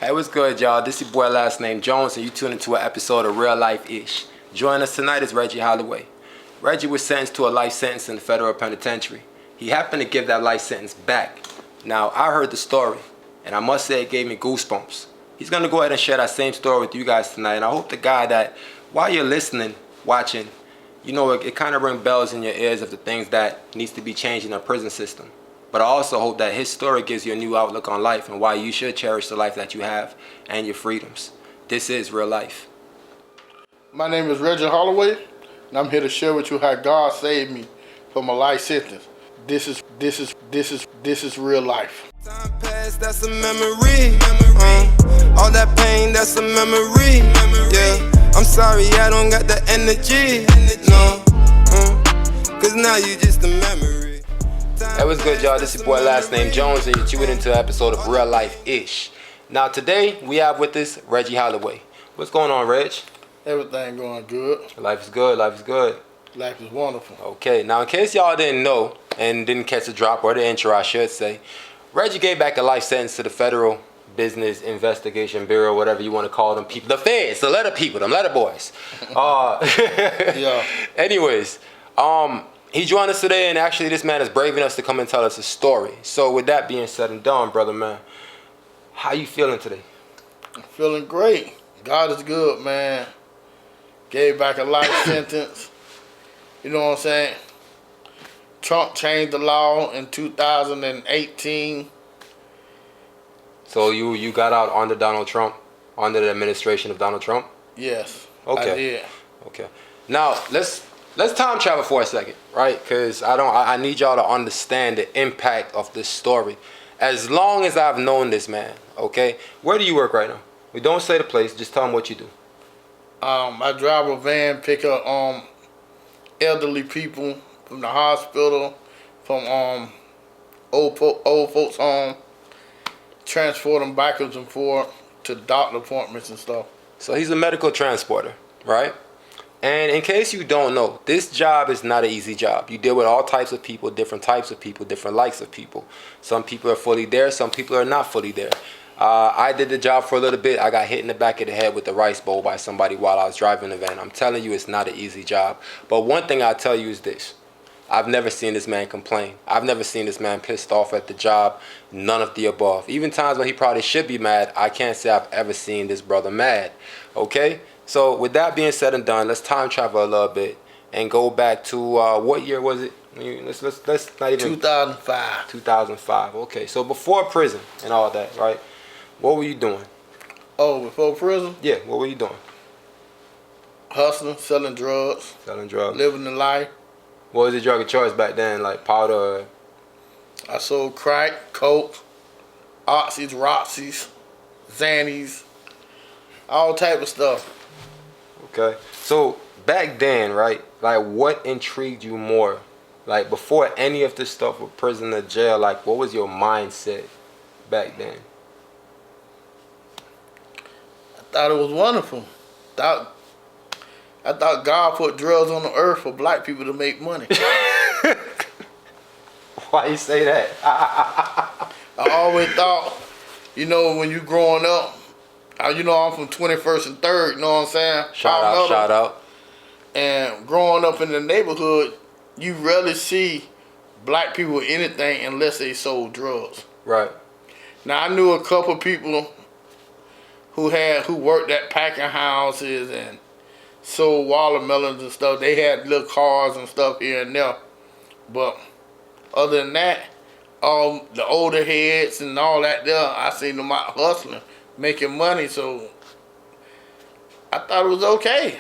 Hey, what's good, y'all? This is your boy last name Jones, and you tune into an episode of Real Life Ish. Joining us tonight is Reggie Holloway. Reggie was sentenced to a life sentence in the federal penitentiary. He happened to give that life sentence back. Now, I heard the story, and I must say it gave me goosebumps. He's gonna go ahead and share that same story with you guys tonight, and I hope the guy that, while you're listening, watching, you know, it kind of rings bells in your ears of the things that needs to be changed in our prison system. But I also hope that his story gives you a new outlook on life and why you should cherish the life that you have and your freedoms. This is Real Life. My name is Reggie Holloway, and I'm here to share with you how God saved me from a life sentence. This is real life. Time past, that's a memory. All that pain, that's a memory. Yeah, I'm sorry, I don't got the energy. No, cause now you just a memory. Hey, what's good, y'all? This is your boy last name Jones, and you're tuning into an episode of Real Life Ish. Now today we have with us Reggie Holloway. What's going on, Reg? Everything going good. Life is good. Life is good. Life is wonderful. Okay, now in case y'all didn't know and didn't catch the drop or the intro, I should say, Reggie gave back a life sentence to the Federal Business Investigation Bureau, whatever you want to call them people, the feds, the letter people, them letter boys. Yeah. Anyways, he joined us today, and actually this man is brave enough to come and tell us a story. So with that being said and done, brother man, how you feeling today? I'm feeling great. God is good, man. Gave back a life sentence. You know what I'm saying? Trump changed the law in 2018. So you got out under Donald Trump, under the administration of Donald Trump? Yes. Okay. I did. Okay. Now let's time travel for a second, right? Because I need y'all to understand the impact of this story. As long as I've known this man, okay? Where do you work right now? We don't say the place, just tell them what you do. I drive a van, pick up elderly people from the hospital, from old folks home, transport them backwards and forth to doctor appointments and stuff. So he's a medical transporter, right? And in case you don't know, this job is not an easy job. You deal with all types of people, different types of people, different likes of people. Some people are fully there, some people are not fully there. I did the job for a little bit. I got hit in the back of the head with a rice bowl by somebody while I was driving the van. I'm telling you, it's not an easy job. But one thing I'll tell you is this. I've never seen this man complain. I've never seen this man pissed off at the job. None of the above. Even times when he probably should be mad, I can't say I've ever seen this brother mad. Okay? So with that being said and done, let's time travel a little bit and go back to what year was it? Let's not even 2005. 2005. Okay, so before prison and all that, right? What were you doing? Oh, before prison? Yeah, what were you doing? Hustling, selling drugs. Selling drugs. Living the life. What was the drug of choice back then, like powder? Or... I sold crack, coke, oxys, roxys, xannies, all type of stuff. Okay, so back then, right? Like, what intrigued you more? Like, before any of this stuff with prison or jail, like, what was your mindset back then? I thought it was wonderful. I thought God put drugs on the earth for black people to make money. Why you say that? I always thought, you know, when you growing up, you know, I'm from 21st and 3rd, you know what I'm saying? Shout out. And growing up in the neighborhood, you rarely see black people with anything unless they sold drugs. Right. Now, I knew a couple people who worked at packing houses and sold watermelons and stuff. They had little cars and stuff here and there. But other than that, all the older heads and all that there, I seen them out hustling, making money, so I thought it was okay.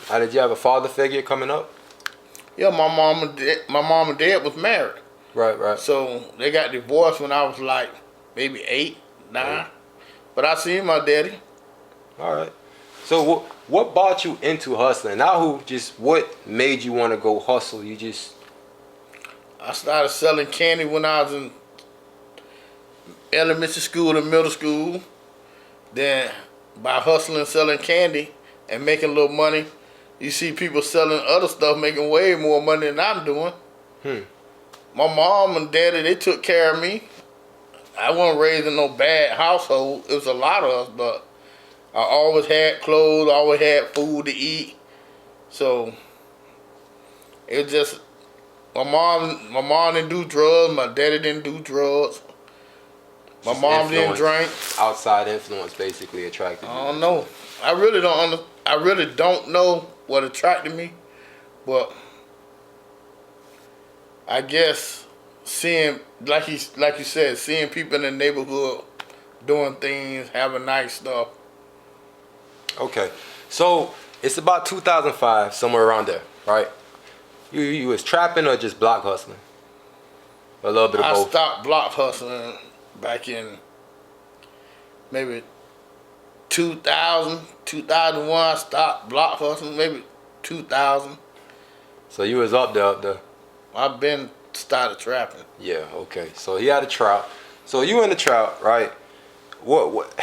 How did you have a father figure coming up? Yeah, my mom and dad was married. Right. So they got divorced when I was like maybe 8, 9. But I seen my daddy. All right. So what brought you into hustling? What made you want to go hustle? I started selling candy when I was in elementary school and middle school. Then by hustling, selling candy and making a little money, you see people selling other stuff, making way more money than I'm doing. My mom and daddy, they took care of me. I wasn't raised in no bad household. It was a lot of us, but I always had clothes, always had food to eat. So it just my mom didn't do drugs, my daddy didn't do drugs. My Just mom didn't influence, drink. Outside influence basically attracted you. I don't know. I really don't know what attracted me, but I guess seeing, like you said, seeing people in the neighborhood doing things, having nice stuff. Okay, so it's about 2005, somewhere around there, right? You was trapping or just block hustling? A little bit of I both. stopped block hustling back in maybe 2000, 2001. I stopped block hustling maybe 2000. So you was up there. I've been started trapping. Yeah, okay. So he had a trap. So you in the trap, right? What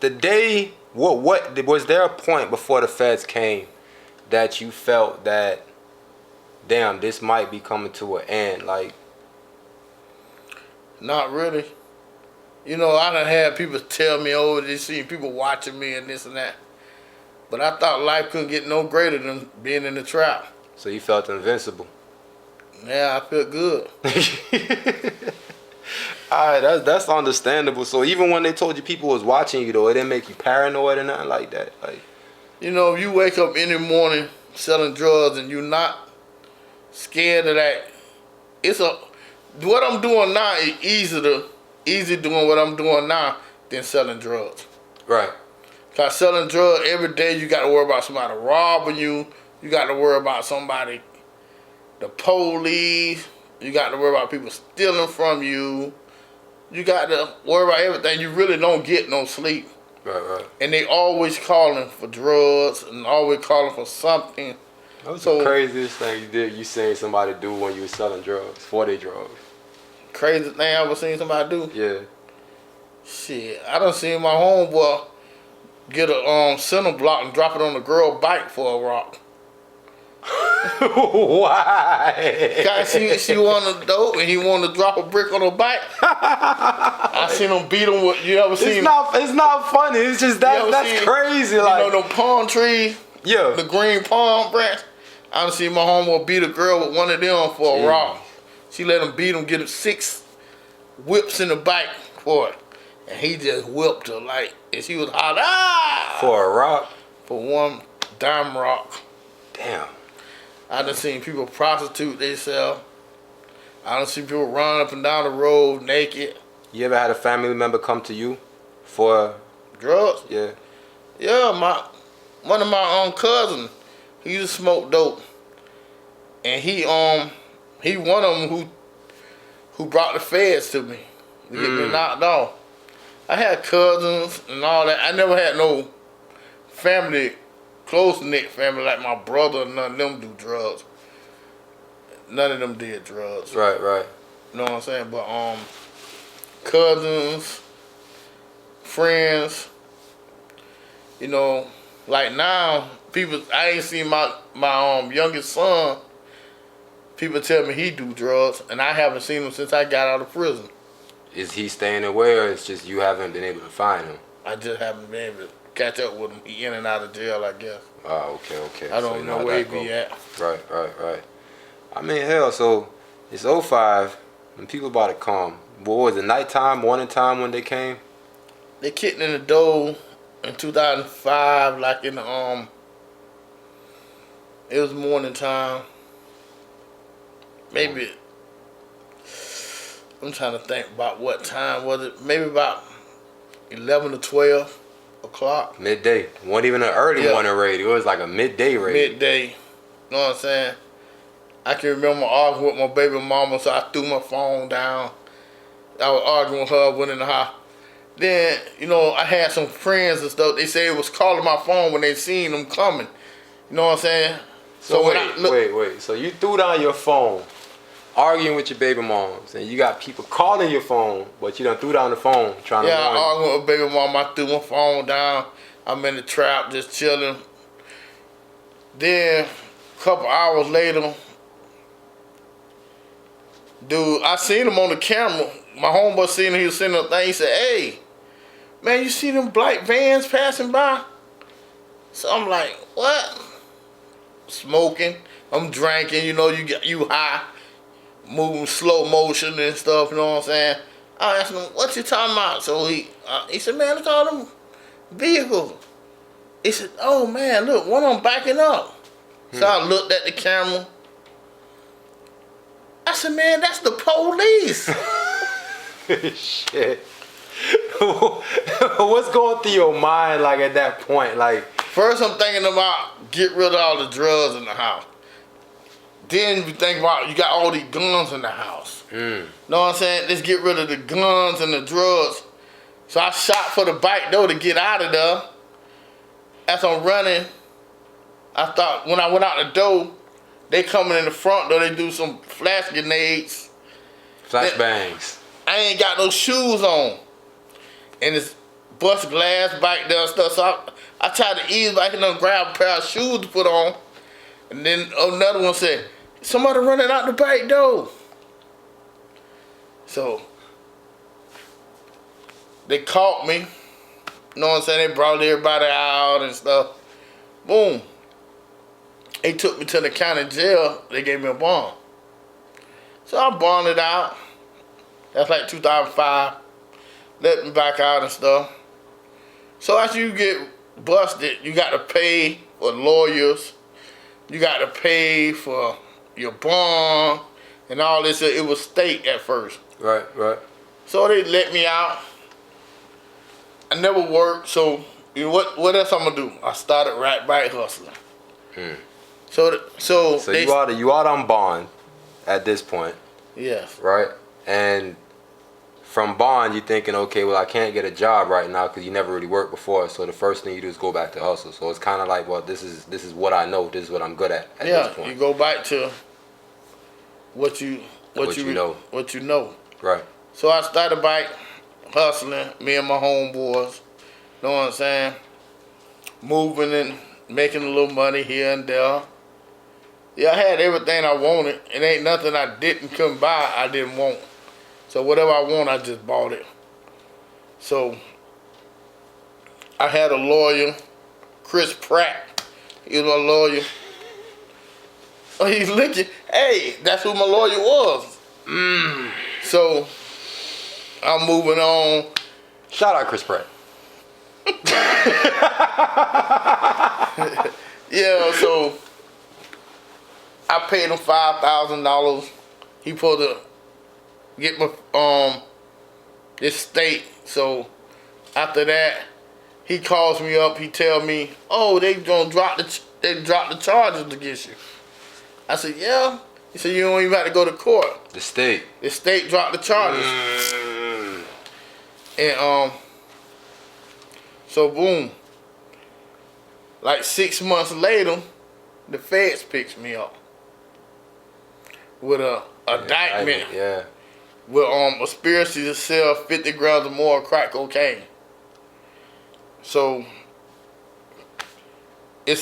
the day what was there a point before the feds came that you felt that damn, this might be coming to an end? Like, Not really. You know, I done had people tell me, oh, they see people watching me and this and that. But I thought life couldn't get no greater than being in the trap. so you felt invincible. Yeah, I feel good. Alright, that's understandable. So even when they told you people was watching you though, it didn't make you paranoid or nothing like that. Like, You know, if you wake up any morning selling drugs and you're not scared of that, what I'm doing now is easy doing what I'm doing now than selling drugs. right. Cause selling drugs every day, you got to worry about somebody robbing you. You got to worry about somebody, the police. You got to worry about people stealing from you. You got to worry about everything. You really don't get no sleep. Right. And they always calling for drugs and always calling for something. That was So- the craziest thing you did. You seen somebody do when you was selling drugs, for their drugs. Crazy thing I ever seen somebody do. Yeah. Shit, I done seen my homeboy get a center block and drop it on a girl bike for a rock. Why? Guy, she wanted dope and he wanted to drop a brick on her bike. I seen him beat him with. You ever seen? It's not funny. It's just you that ever that's seen, crazy. You Like, know, the palm tree, yeah. the green palm branch. I done seen my homeboy beat a girl with one of them for a Jeez. rock. She let him beat him, get him 6 whips in the bike for it, and he just whipped her like, and she was hot. For a rock. For one dime rock. Damn. I done seen people prostitute themselves. I done seen people run up and down the road naked. You ever had a family member come to you for Drugs? yeah? Yeah, one of my own cousins, he used to smoke dope. And he one of them who brought the feds to me to get me knocked off. I had cousins and all that. I never had no family, close knit family like my brother. None of them do drugs. None of them did drugs. Right. You know what I'm saying? But cousins, friends, you know, like now, people, I ain't seen my youngest son. People tell me he do drugs, and I haven't seen him since I got out of prison. Is he staying away, or it's just you haven't been able to find him? I just haven't been able to catch up with him. He in and out of jail, I guess. Oh, okay. I So don't you know how where he that be go. at. Right. I mean, hell, so it's 05, and people about to come. What was it, nighttime, morning time when they came? They kicked in the door in 2005, like in the it was morning time. Maybe I'm trying to think about what time was it. Maybe about 11 to 12 o'clock. Midday. Wasn't even an early Yeah. morning raid. It was like a midday raid. Midday. You know what I'm saying? I can remember arguing with my baby mama, so I threw my phone down. I was arguing with her, went in the house. Then, you know, I had some friends and stuff. They say it was calling my phone when they seen them coming. You know what I'm saying? So when I look, wait. So you threw down your phone, arguing with your baby moms, and you got people calling your phone, but you done threw down the phone trying yeah, to I warn you. arguing with baby mama. I threw my phone down. I'm in the trap, just chilling. Then, a couple hours later, dude, I seen him on the camera. my homeboy seen him, he was sitting up there, he said, hey, man, you see them black vans passing by? So I'm like, what? Smoking, I'm drinking, you know, you high, moving slow motion and stuff, you know what I'm saying? I asked him, what you talking about? So he said, man, look at all them vehicles. He said, oh man, look, one of them backing up. So I looked at the camera. I said, man, that's the police. Shit. What's going through your mind, like, at that point? Like, First, I'm thinking about get rid of all the drugs in the house. Then you think about you got all these guns in the house. Know what I'm saying? Let's get rid of the guns and the drugs. So I shot for the bike door to get out of there. As I'm running, I thought when I went out the door, they coming in the front door, they do some flash grenades. flashbangs. I ain't got no shoes on. And it's bust glass back there and stuff. So I tried to ease back and then grab a pair of shoes to put on. And then another one said, somebody running out the back door. So they caught me. You know what I'm saying? They brought everybody out and stuff. Boom. They took me to the county jail. They gave me a bond. So I bonded out. That's like 2005. Let me back out and stuff. So after you get busted, you got to pay for lawyers. You got to pay for your bond and all this. It was state at first. Right. So they let me out. I never worked, so you know, what else I'm gonna do? I started rat bike hustling. So So you out on bond at this point, yes. right? And from bond, you're thinking, okay, well, I can't get a job right now because you never really worked before. So the first thing you do is go back to hustle. So it's kind of like, well, this is what I know. This is what I'm good at this point. You go back to what you know. Right. So I started bike hustling, me and my homeboys. Know what I'm saying? Moving and making a little money here and there. Yeah, I had everything I wanted. It ain't nothing I couldn't buy I didn't want. So whatever I want, I just bought it. So I had a lawyer, Chris Pratt. He was my lawyer. Oh, he's looking. Hey, that's who my lawyer was. So I'm moving on. Shout out Chris Pratt. Yeah, so I paid him $5,000. He supposed to get my this state. So after that, he calls me up. He tell me, "Oh, they gonna drop the charges against you." I said, "Yeah." He said, "You don't even have to go to court. The state. The state dropped the charges." And so boom. Like 6 months later, the feds picks me up with a indictment. Yeah. With conspiracy to sell 50 grams or more of crack cocaine. So then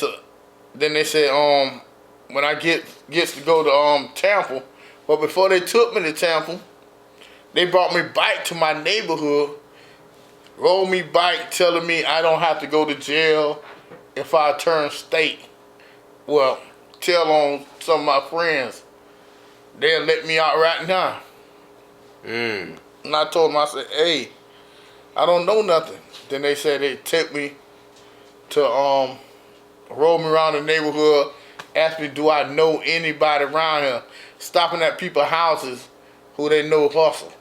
they said when I gets to go to Tampa, but before they took me to Tampa, they brought me back to my neighborhood, rolled me back, telling me I don't have to go to jail if I turn state. Well, tell on some of my friends, they'll let me out right now. And I told them, I said, hey, I don't know nothing. Then they said they took me to roll me around the neighborhood, asked me, do I know anybody around here, stopping at people's houses who they know hustle.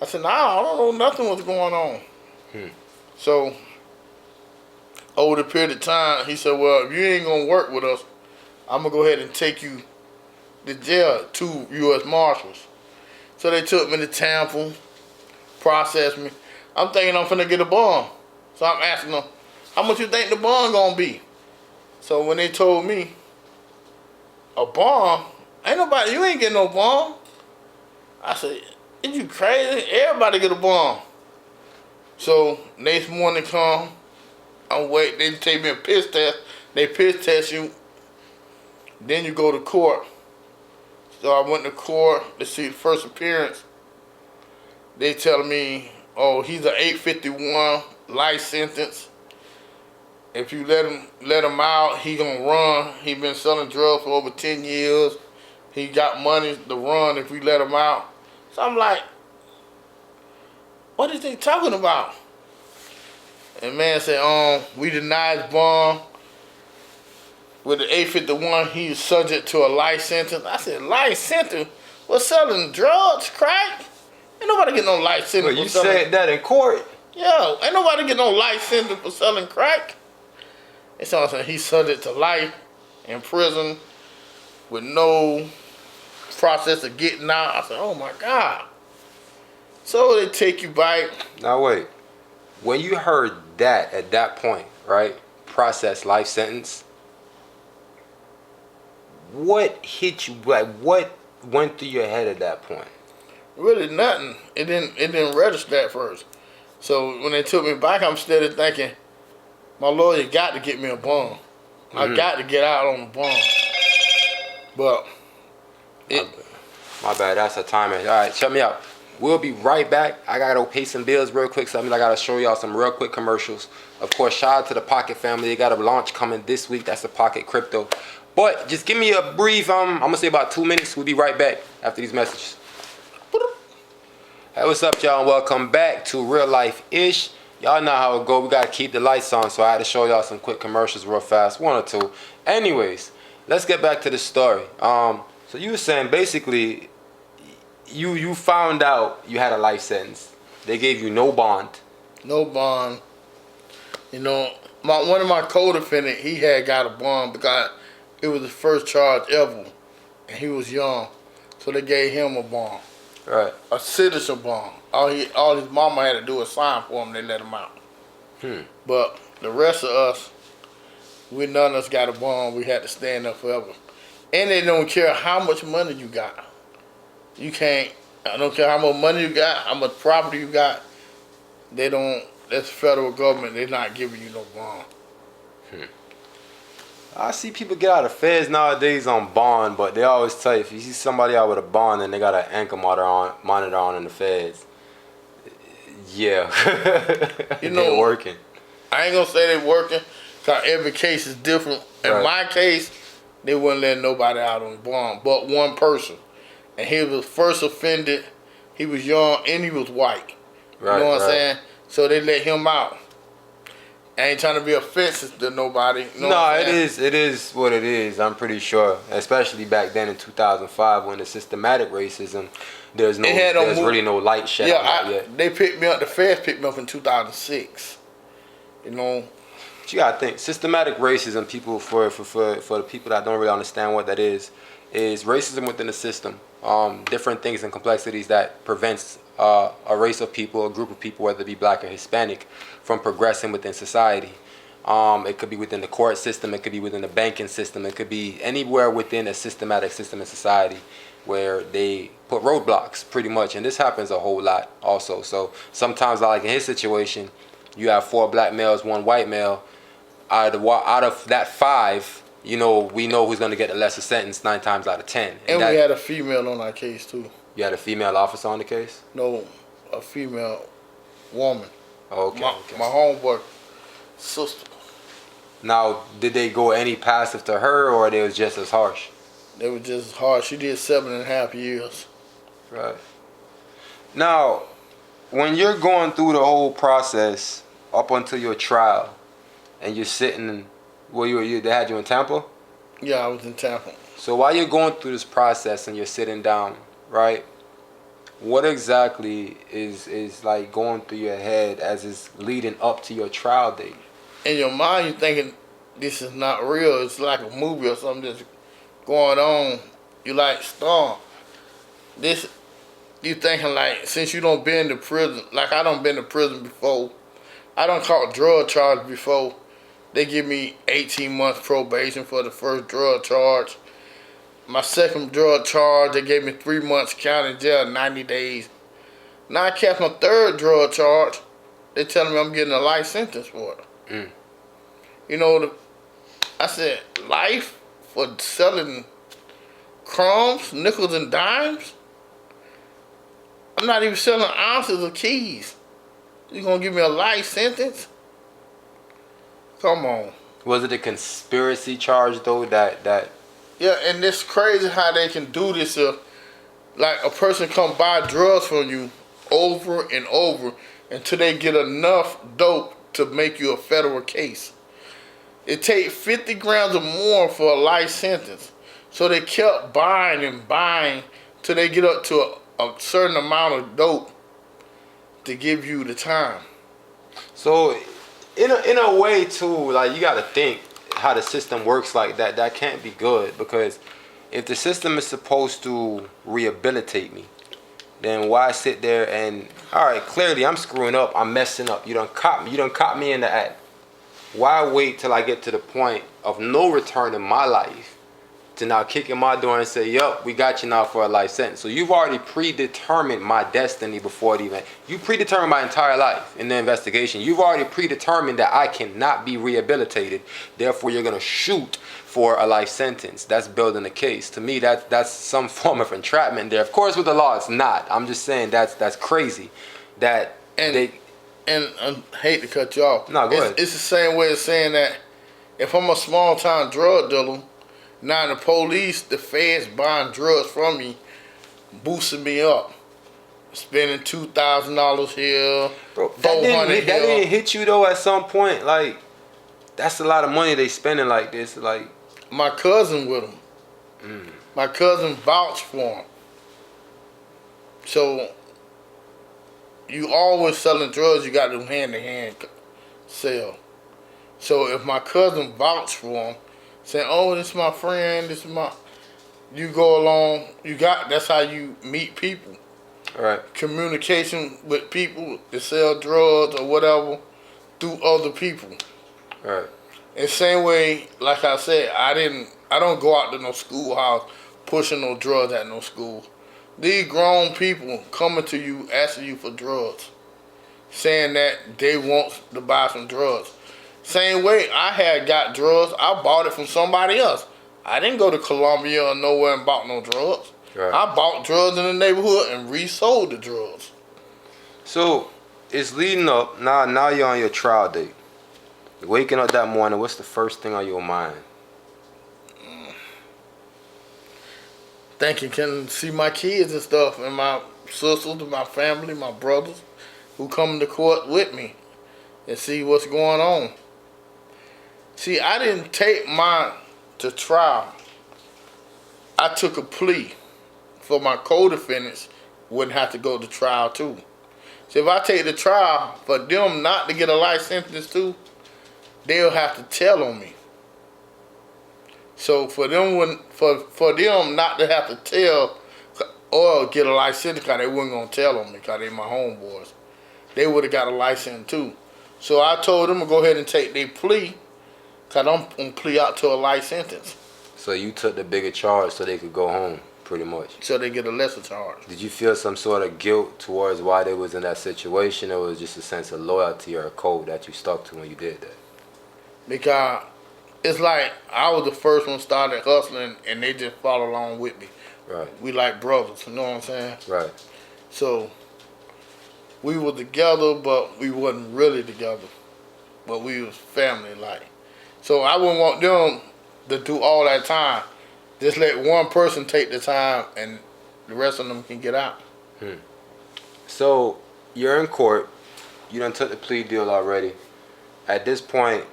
I said, nah, I don't know nothing what's going on. So over the period of time, he said, well, if you ain't gonna work with us, I'm gonna go ahead and take you to jail, 2 U.S. Marshals. So they took me to Tampa, processed me. I'm thinking I'm finna get a bond. So I'm asking them, how much you think the bond gonna be? So when they told me, a bond? You ain't getting no bond. I said, is you crazy? Everybody get a bond. So next morning come, I'm waiting, they take me a piss test. They piss test you, then you go to court. So I went to court to see the first appearance. they telling me, oh, he's an 851 life sentence. If you let him out, he gonna run. He been selling drugs for over 10 years. He got money to run if we let him out. So I'm like, what is they talking about? And man said, we denied his bond. With the 851, he's subject to a life sentence. I said, life sentence? What's selling drugs, crack? Ain't nobody get no life sentence But you for selling. said that in court. Yeah, ain't nobody get no life sentence for selling crack. And so I'm saying he's subject to life in prison with no process of getting out. I said, oh my God. So they take you back. Now wait. When you heard that at that point, right? Process life sentence. What hit you? Like what went through your head at that point? Really nothing. It didn't register at first. So when they took me back, I'm steady thinking, my lawyer got to get me a bond. I got to get out on the bond. But My bad, that's a timer. All right, check me out. We'll be right back. I gotta go pay some bills real quick. So I gotta show y'all some real quick commercials. Of course, shout out to the Pocket family. They got a launch coming this week. That's the Pocket Crypto. But just give me a brief. I'm gonna say about 2 minutes. We'll be right back after these messages. Hey, what's up, y'all? Welcome back to Real Life Ish. Y'all know how it go. We gotta keep the lights on, so I had to show y'all some quick commercials real fast, 1 or 2. Anyways, let's get back to the story. So you were saying basically, you found out you had a life sentence. They gave you no bond. no bond. You know, one of my co-defendant, he had got a bond because it was his first charge ever, and he was young, so they gave him a bond, Right. a citizen bond. All his mama had to do was sign for him. They let him out. But the rest of us, none of us got a bond. We had to stand up forever, and they don't care how much money you got. You can't. I don't care how much money you got, how much property you got. They don't. That's the federal government. They're not giving you no bond. I see people get out of feds nowadays on bond, but they always tell you if you see somebody out with a bond and they got an anchor monitor on in the feds. Yeah. You know, they're working. I ain't gonna say they working, cause every case is different. In Right. my case, they wouldn't let nobody out on bond, but one person, and he was first offended. He was young and he was white. Right, you know what I'm right. saying? So they let him out. I ain't trying to be offensive to nobody. You know No, what I'm saying? it is what it is. I'm pretty sure, especially back then in 2005 when the systematic racism, there's really no light shed on that yet. They picked me up. The feds picked me up in 2006. You know, But you gotta think systematic racism. People for the people that don't really understand what that is racism within the system. Different things and complexities that prevents a race of people, a group of people, whether it be black or Hispanic, from progressing within society. It could be within the court system, it could be within the banking system, it could be anywhere within a systematic system in society where they put roadblocks pretty much. And this happens a whole lot also. So sometimes, like in his situation, you have 4 black males, 1 white male. Out of that 5, you know, we know who's gonna get the lesser sentence 9 times out of 10. and we had a female on our case too. You had a female officer on the case? No, a female woman. Oh, okay. My homeboy sister. Now, did they go any passive to her, or they was just as harsh? They were just hard. She did 7.5 years. Right. Now, when you're going through the whole process up until your trial, and you're sitting, they had you in Tampa? Yeah, I was in Tampa. So while you're going through this process and you're sitting down, right? What exactly is like going through your head as it's leading up to your trial date? In your mind, you're thinking this is not real. It's like a movie or something that's going on. You like Storm. This, you thinking like, since you don't been to prison, like I done been to prison before. I done caught drug charge before. They give me 18 months probation for the first drug charge. My second drug charge, they gave me 3 months county jail, 90 days. Now I catch my third drug charge. They telling me I'm getting a life sentence for it. You know, I said, life for selling crumbs, nickels and dimes? I'm not even selling ounces of keys. You gonna give me a life sentence? Come on. Was it a conspiracy charge though? That Yeah, and it's crazy how they can do this. Like a person come buy drugs from you over and over until they get enough dope to make you a federal case. It takes 50 grams or more for a life sentence. So they kept buying and buying till they get up to a certain amount of dope to give you the time. So in a way too, like you got to think how the system works like that. That can't be good, because if the system is supposed to rehabilitate me, then why sit there and, all right, clearly I'm screwing up, I'm messing up. You done caught me in the act. Why wait till I get to the point of no return in my life to now kick in my door and say, yup, we got you now for a life sentence? So you've already predetermined my destiny before it even, you predetermined my entire life in the investigation. You've already predetermined that I cannot be rehabilitated. Therefore, you're going to shoot for a life sentence. That's building a case. To me, that's some form of entrapment there. Of course, with the law, it's not. I'm just saying that's crazy. That And I hate to cut you off. No, go ahead. It's the same way of saying that if I'm a small time drug dealer, now the police, the feds buying drugs from me, boosting me up, spending $2,000 here, Bro, $400 that didn't hit you though at some point. Like, that's a lot of money they spending like this. Like, my cousin with him. My cousin vouched for him. So you always selling drugs, you got to do hand-to-hand sell. So if my cousin vouched for him, saying, oh, this is my friend, this is my, you go along, that's how you meet people. all right. Communication with people that sell drugs or whatever through other people. All right. And same way, like I said, I don't go out to no schoolhouse pushing no drugs at no school. These grown people coming to you asking you for drugs, saying that they want to buy some drugs. Same way, I had got drugs, I bought it from somebody else. I didn't go to Columbia or nowhere and bought no drugs. Right. I bought drugs in the neighborhood and resold the drugs. So it's leading up. Now you're on your trial date. You're waking up that morning. What's the first thing on your mind? Thinking, can see my kids and stuff, and my sisters, and my family, my brothers, who come to court with me, and see what's going on. See, I didn't take mine to trial. I took a plea for my co-defendants wouldn't have to go to trial too. So if I take the trial for them not to get a life sentence too, they'll have to tell on me. So for them for them not to have to tell or get a life sentence, because they weren't gonna tell on me, because they my homeboys, they would have got a license too. So I told them to go ahead and take their plea, because I'm gonna plea out to a life sentence. So you took the bigger charge so they could go home, pretty much. So they get a lesser charge. Did you feel some sort of guilt towards why they was in that situation, or was it just a sense of loyalty or a code that you stuck to when you did that? Because it's like I was the first one started hustling, and they just follow along with me. Right. We like brothers, you know what I'm saying? Right. So we were together, but we wasn't really together. But we was family like. So I wouldn't want them to do all that time. Just let one person take the time, and the rest of them can get out. So you're in court. You done took the plea deal already. At this point,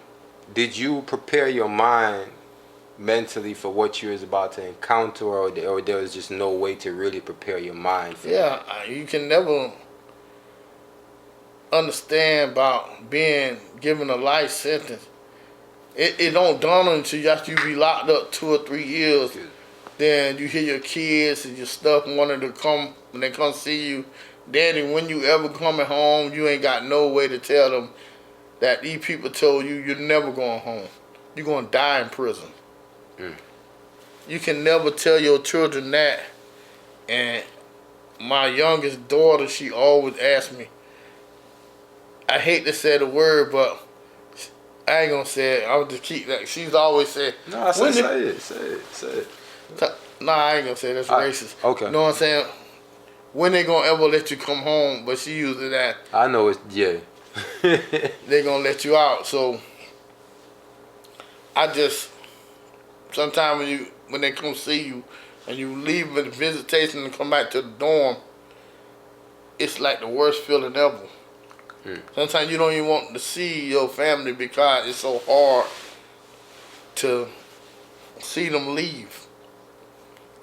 did you prepare your mind mentally for what you was about to encounter, or there was just no way to really prepare your mind for Yeah, you can never understand about being given a life sentence. It don't dawn on you after you be locked up 2 or 3 years. Then you hear your kids and your stuff wanting to come, when they come see you. Daddy, when you ever coming home, you ain't got no way to tell them that these people told you you're never going home. You're going to die in prison. You can never tell your children that. And my youngest daughter, she always asks me, I hate to say the word, but I ain't gonna say it. I'll just keep that. She's always said, No, say it. Nah, I ain't gonna say it. That's racist. Okay. You know what I'm saying? when they gonna ever let you come home? But she used it as I know it's yeah. they gonna let you out. So I just sometimes when they come see you and you leave with a visitation and come back to the dorm, it's like the worst feeling ever. Sometimes you don't even want to see your family because it's so hard to see them leave.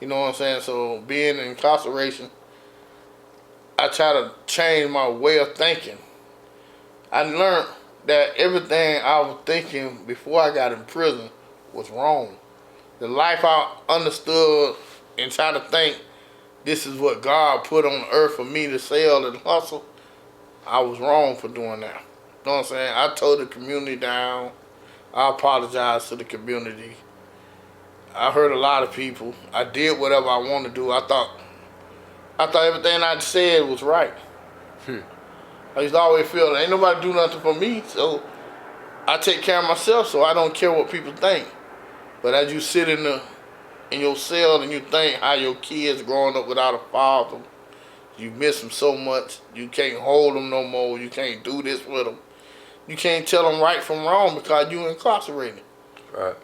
You know what I'm saying? So being in incarceration, I try to change my way of thinking. I learned that everything I was thinking before I got in prison was wrong. The life I understood and try to think this is what God put on earth for me to sell and hustle, I was wrong for doing that. You know what I'm saying? I told the community down. I apologized to the community. I hurt a lot of people. I did whatever I wanted to do. I thought everything I said was right. I used to always feel ain't nobody do nothing for me, so I take care of myself, so I don't care what people think. But as you sit in your cell and you think how your kids growing up without a father, you miss them so much. You can't hold them no more. You can't do this with them. You can't tell them right from wrong because you incarcerated. Right.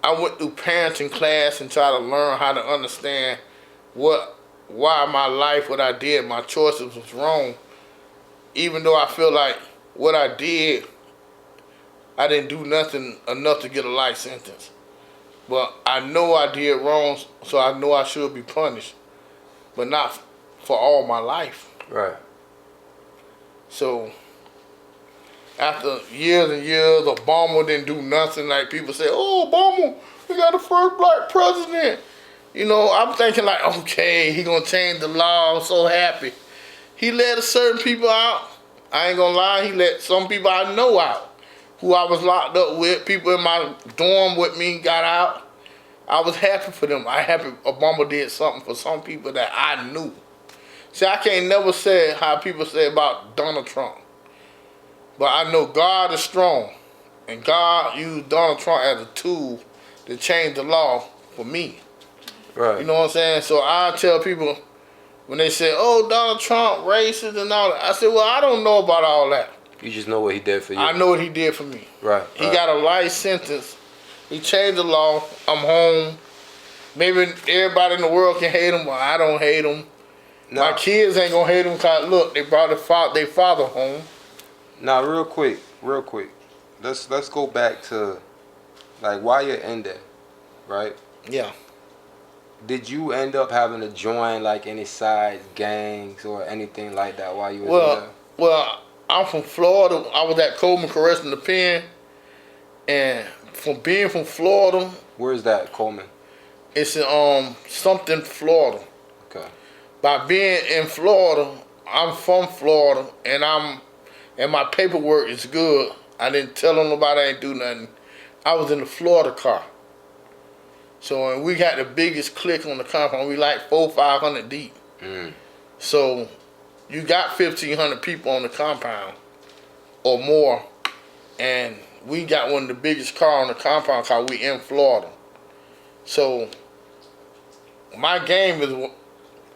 I went through parenting class and tried to learn how to understand why my life, what I did, my choices was wrong. Even though I feel like what I did, I didn't do nothing enough to get a life sentence. But I know I did wrong, so I know I should be punished. But not for all my life. Right. So after years and years, Obama didn't do nothing. Like people say, oh, Obama, we got the first black president. You know, I'm thinking like, okay, he gonna change the law. I'm so happy. He let certain people out. I ain't gonna lie, he let some people I know out. Who I was locked up with, people in my dorm with me got out. I was happy for them. I happy Obama did something for some people that I knew. See, I can't never say how people say about Donald Trump. But I know God is strong. And God used Donald Trump as a tool to change the law for me. Right. You know what I'm saying? So I tell people, when they say, oh, Donald Trump, racist and all that, I said, well, I don't know about all that. You just know what he did for you. I know what he did for me. Right. He got a life sentence. He changed the law. I'm home. Maybe everybody in the world can hate him, but I don't hate him. Now, My kids ain't gonna hate him because look, they brought their father home. Now, real quick. Let's go back to like why you're in there, right? Yeah. Did you end up having to join like any side gangs or anything like that while you was in there? Well, I'm from Florida. I was at Coleman Correctional Pen, and from being from Florida, Where's that, Coleman? it's in something Florida. Okay. By being in Florida, I'm from Florida, and my paperwork is good. I didn't tell them nobody, I ain't do nothing. I was in the Florida car. So and we got the biggest clique on the compound. We like 400-500 deep. So you got 1,500 people on the compound or more, and we got one of the biggest car on the compound because we in Florida. So my game is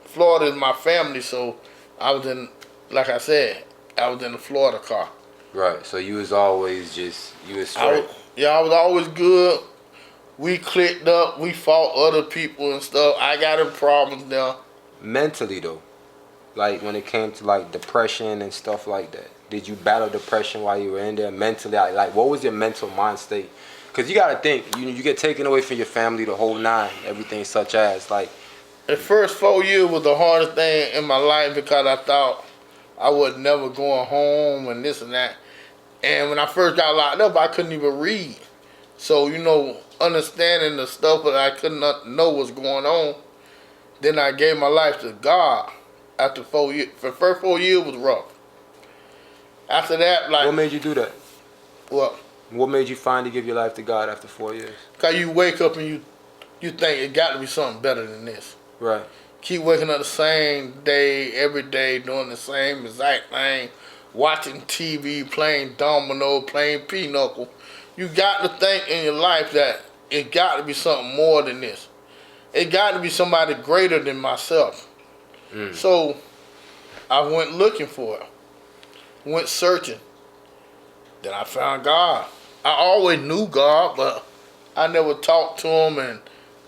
Florida is my family. So I was in, like I said, I was in the Florida car. Right. So you was always straight. I was always good. We clicked up. We fought other people and stuff. I got in problems now. Mentally though, like when it came to like depression and stuff like that, did you battle depression while you were in there mentally? Like what was your mental mind state? Because you gotta think, you get taken away from your family, the whole nine, everything such as like. The first 4 years was the hardest thing in my life because I thought I was never going home and this and that. And when I first got locked up, I couldn't even read. So, you know, understanding the stuff that I could not know was going on, then I gave my life to God after 4 years. The first 4 years was rough. After that, like... What made you do that? What? What made you finally give your life to God after 4 years? Because you wake up and you think it got to be something better than this. Right. Keep waking up the same day, every day, doing the same exact thing, watching TV, playing domino, playing pinochle. You got to think in your life that it got to be something more than this. It got to be somebody greater than myself. So I went looking for it, went searching. Then I found God. I always knew God, but I never talked to him and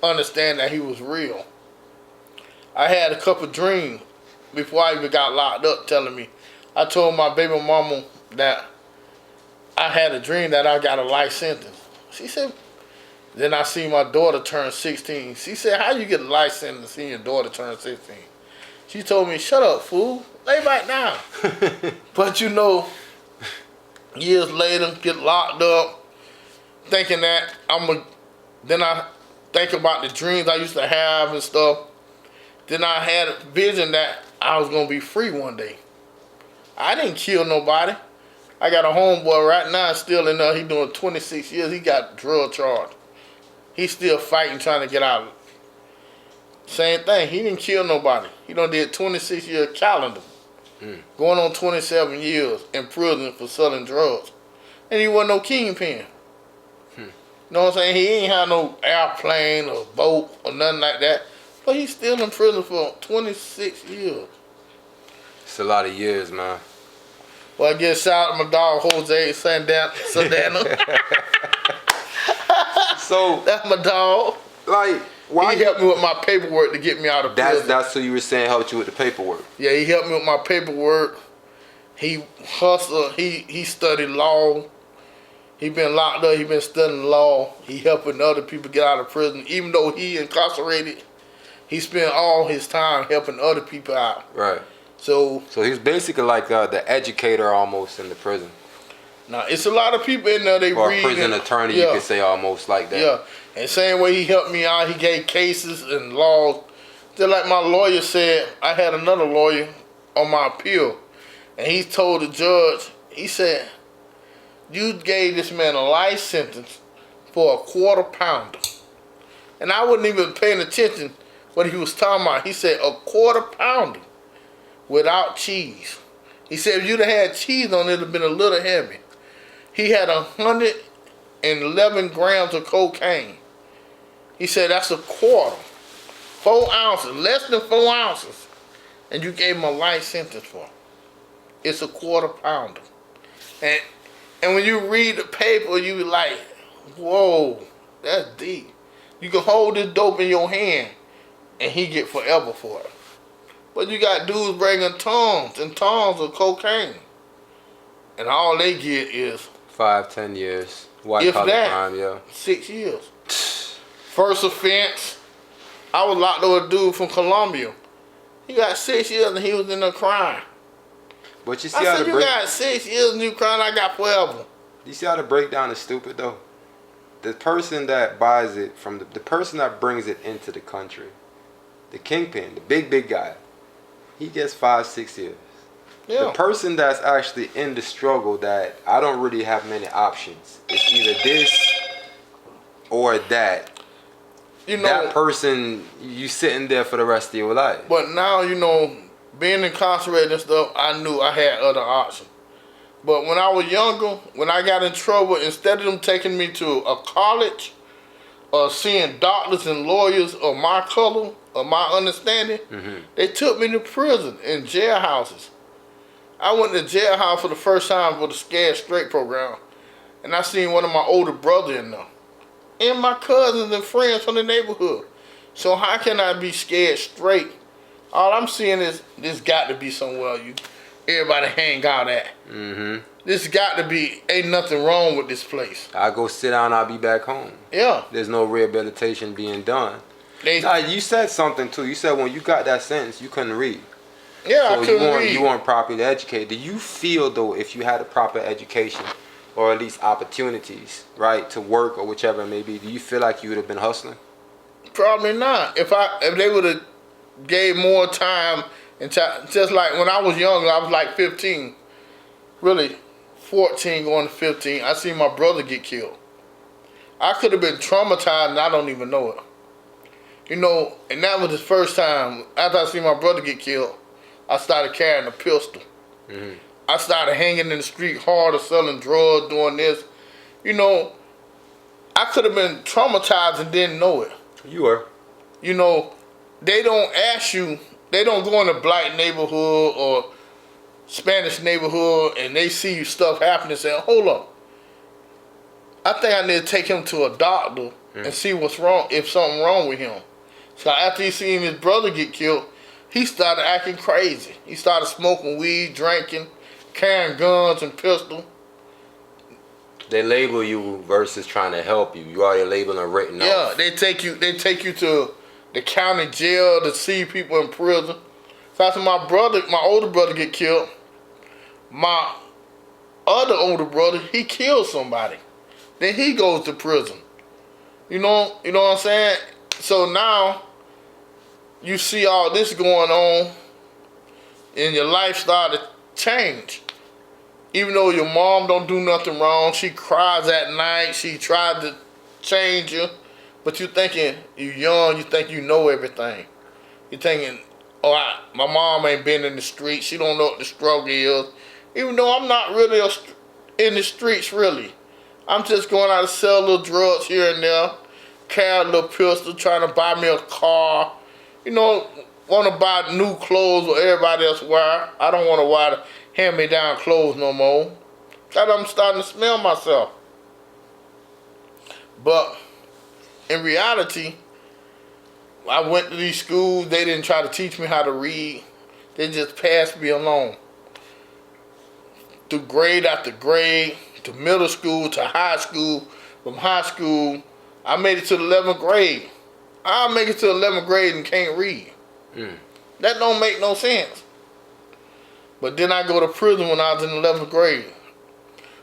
understand that he was real. I had a couple dreams before I even got locked up telling me. I told my baby mama that I had a dream that I got a life sentence. She said, then I see my daughter turn 16. She said, how you get a life sentence seeing your daughter turn 16? She told me, shut up, fool. Lay back down. But you know, years later, get locked up, thinking that then I think about the dreams I used to have and stuff. Then I had a vision that I was going to be free one day. I didn't kill nobody. I got a homeboy right now still in there. He doing 26 years. He got drug charge. He's still fighting, trying to get out. Same thing. He didn't kill nobody. He done did 26-year calendar. Going on 27 years in prison for selling drugs. And he wasn't no kingpin. Know what I'm saying? He ain't had no airplane or boat or nothing like that. But he's still in prison for 26 years. It's a lot of years, man. Well, I guess shout out to my dog Jose Sandana. So That's my dog. like, why He helped me with my paperwork to get me out of prison. That's who you were saying helped you with the paperwork. Yeah, he helped me with my paperwork. He hustled. He studied law. He been locked up. He been studying law. He helping other people get out of prison. Even though he incarcerated, he spent all his time helping other people out. Right. So he was basically like the educator almost in the prison. now it's a lot of people in there. They Or a read prison and- attorney, yeah. you could say almost like that. Yeah, and same way he helped me out, he gave cases and laws. Just like my lawyer said, I had another lawyer on my appeal, and he told the judge, he said, you gave this man a life sentence for a quarter pounder. And I wasn't even paying attention what he was talking about. He said a quarter pounder without cheese. He said if you'd have had cheese on it, it'd have been a little heavy. He had 111 grams of cocaine. He said that's a quarter. 4 ounces, less than 4 ounces. And you gave him a life sentence for it. It's a quarter pounder. And when you read the paper, you be like, whoa, that's deep. You can hold this dope in your hand and he get forever for it. But you got dudes bringing tons and tons of cocaine. And all they get is 5-10 years. White If collar that. crime, yeah. 6 years. First offense, I was locked up with a dude from Colombia. He got 6 years and he was in there crying. But you see I how said, the you got 6 years and you crying, I got forever. you see how the breakdown is stupid though? The person that buys it from the person that brings it into the country, the kingpin, the big guy, he gets 5-6 years. The Yeah. person that's actually in the struggle that I don't really have many options. It's either this or that. You know, That person, you sitting there for the rest of your life. but now, you know, being incarcerated and stuff, I knew I had other options. But when I was younger, when I got in trouble, instead of them taking me to a college or seeing doctors and lawyers of my color, of my understanding, they took me to prison in jailhouses. I went to jailhouse for the first time for the Scared Straight program, and I seen one of my older brothers in there, and my cousins and friends from the neighborhood. So how can I be scared straight? All I'm seeing is this got to be somewhere everybody hang out at. This got to be, ain't nothing wrong with this place. I go sit down, I'll be back home. Yeah. There's no rehabilitation being done. They, Now, you said something too. You said when you got that sentence, you couldn't read. yeah, So I couldn't read. you weren't properly educated. Do you feel though, if you had a proper education, or at least opportunities, right, to work or whichever it may be, do you feel like you would have been hustling? Probably not. If they would have gave more time and just like when I was younger, I was like 15, really 14 going to 15. I seen my brother get killed. I could have been traumatized and I don't even know it. You know, and that was the first time after I seen my brother get killed, I started carrying a pistol. I started hanging in the street harder, selling drugs, doing this. You know, I could have been traumatized and didn't know it. You were. You know, they don't ask you they don't go in a black neighborhood or Spanish neighborhood and they see stuff happening and say, hold up. I think I need to take him to a doctor and see what's wrong, if something wrong with him. So after he seen his brother get killed, he started acting crazy. He started smoking weed, drinking, carrying guns and pistols. They label you versus trying to help you. You already labeling written Yeah, off. they take you to the county jail to see people in prison. So after my older brother get killed, my other older brother, he killed somebody. Then he goes to prison. You know what I'm saying? So now you see all this going on and your life started to change. Even though your mom don't do nothing wrong, she cries at night, she tried to change you, but you thinking you young, you think you know everything. You thinking, my mom ain't been in the streets, she don't know what the struggle is. Even though I'm not really in the streets, really. I'm just going out to sell little drugs here and there, carry a little pistol, trying to buy me a car. You know, want to buy new clothes what everybody else wear. I don't want to wear the hand-me-down clothes no more. Because I'm starting to smell myself. But in reality, I went to these schools. They didn't try to teach me how to read. They just passed me along. Through grade after grade, to middle school, to high school. From high school, I made it to the 11th grade. I'll make it to 11th grade and can't read. That don't make no sense. But then I go to prison when I was in 11th grade.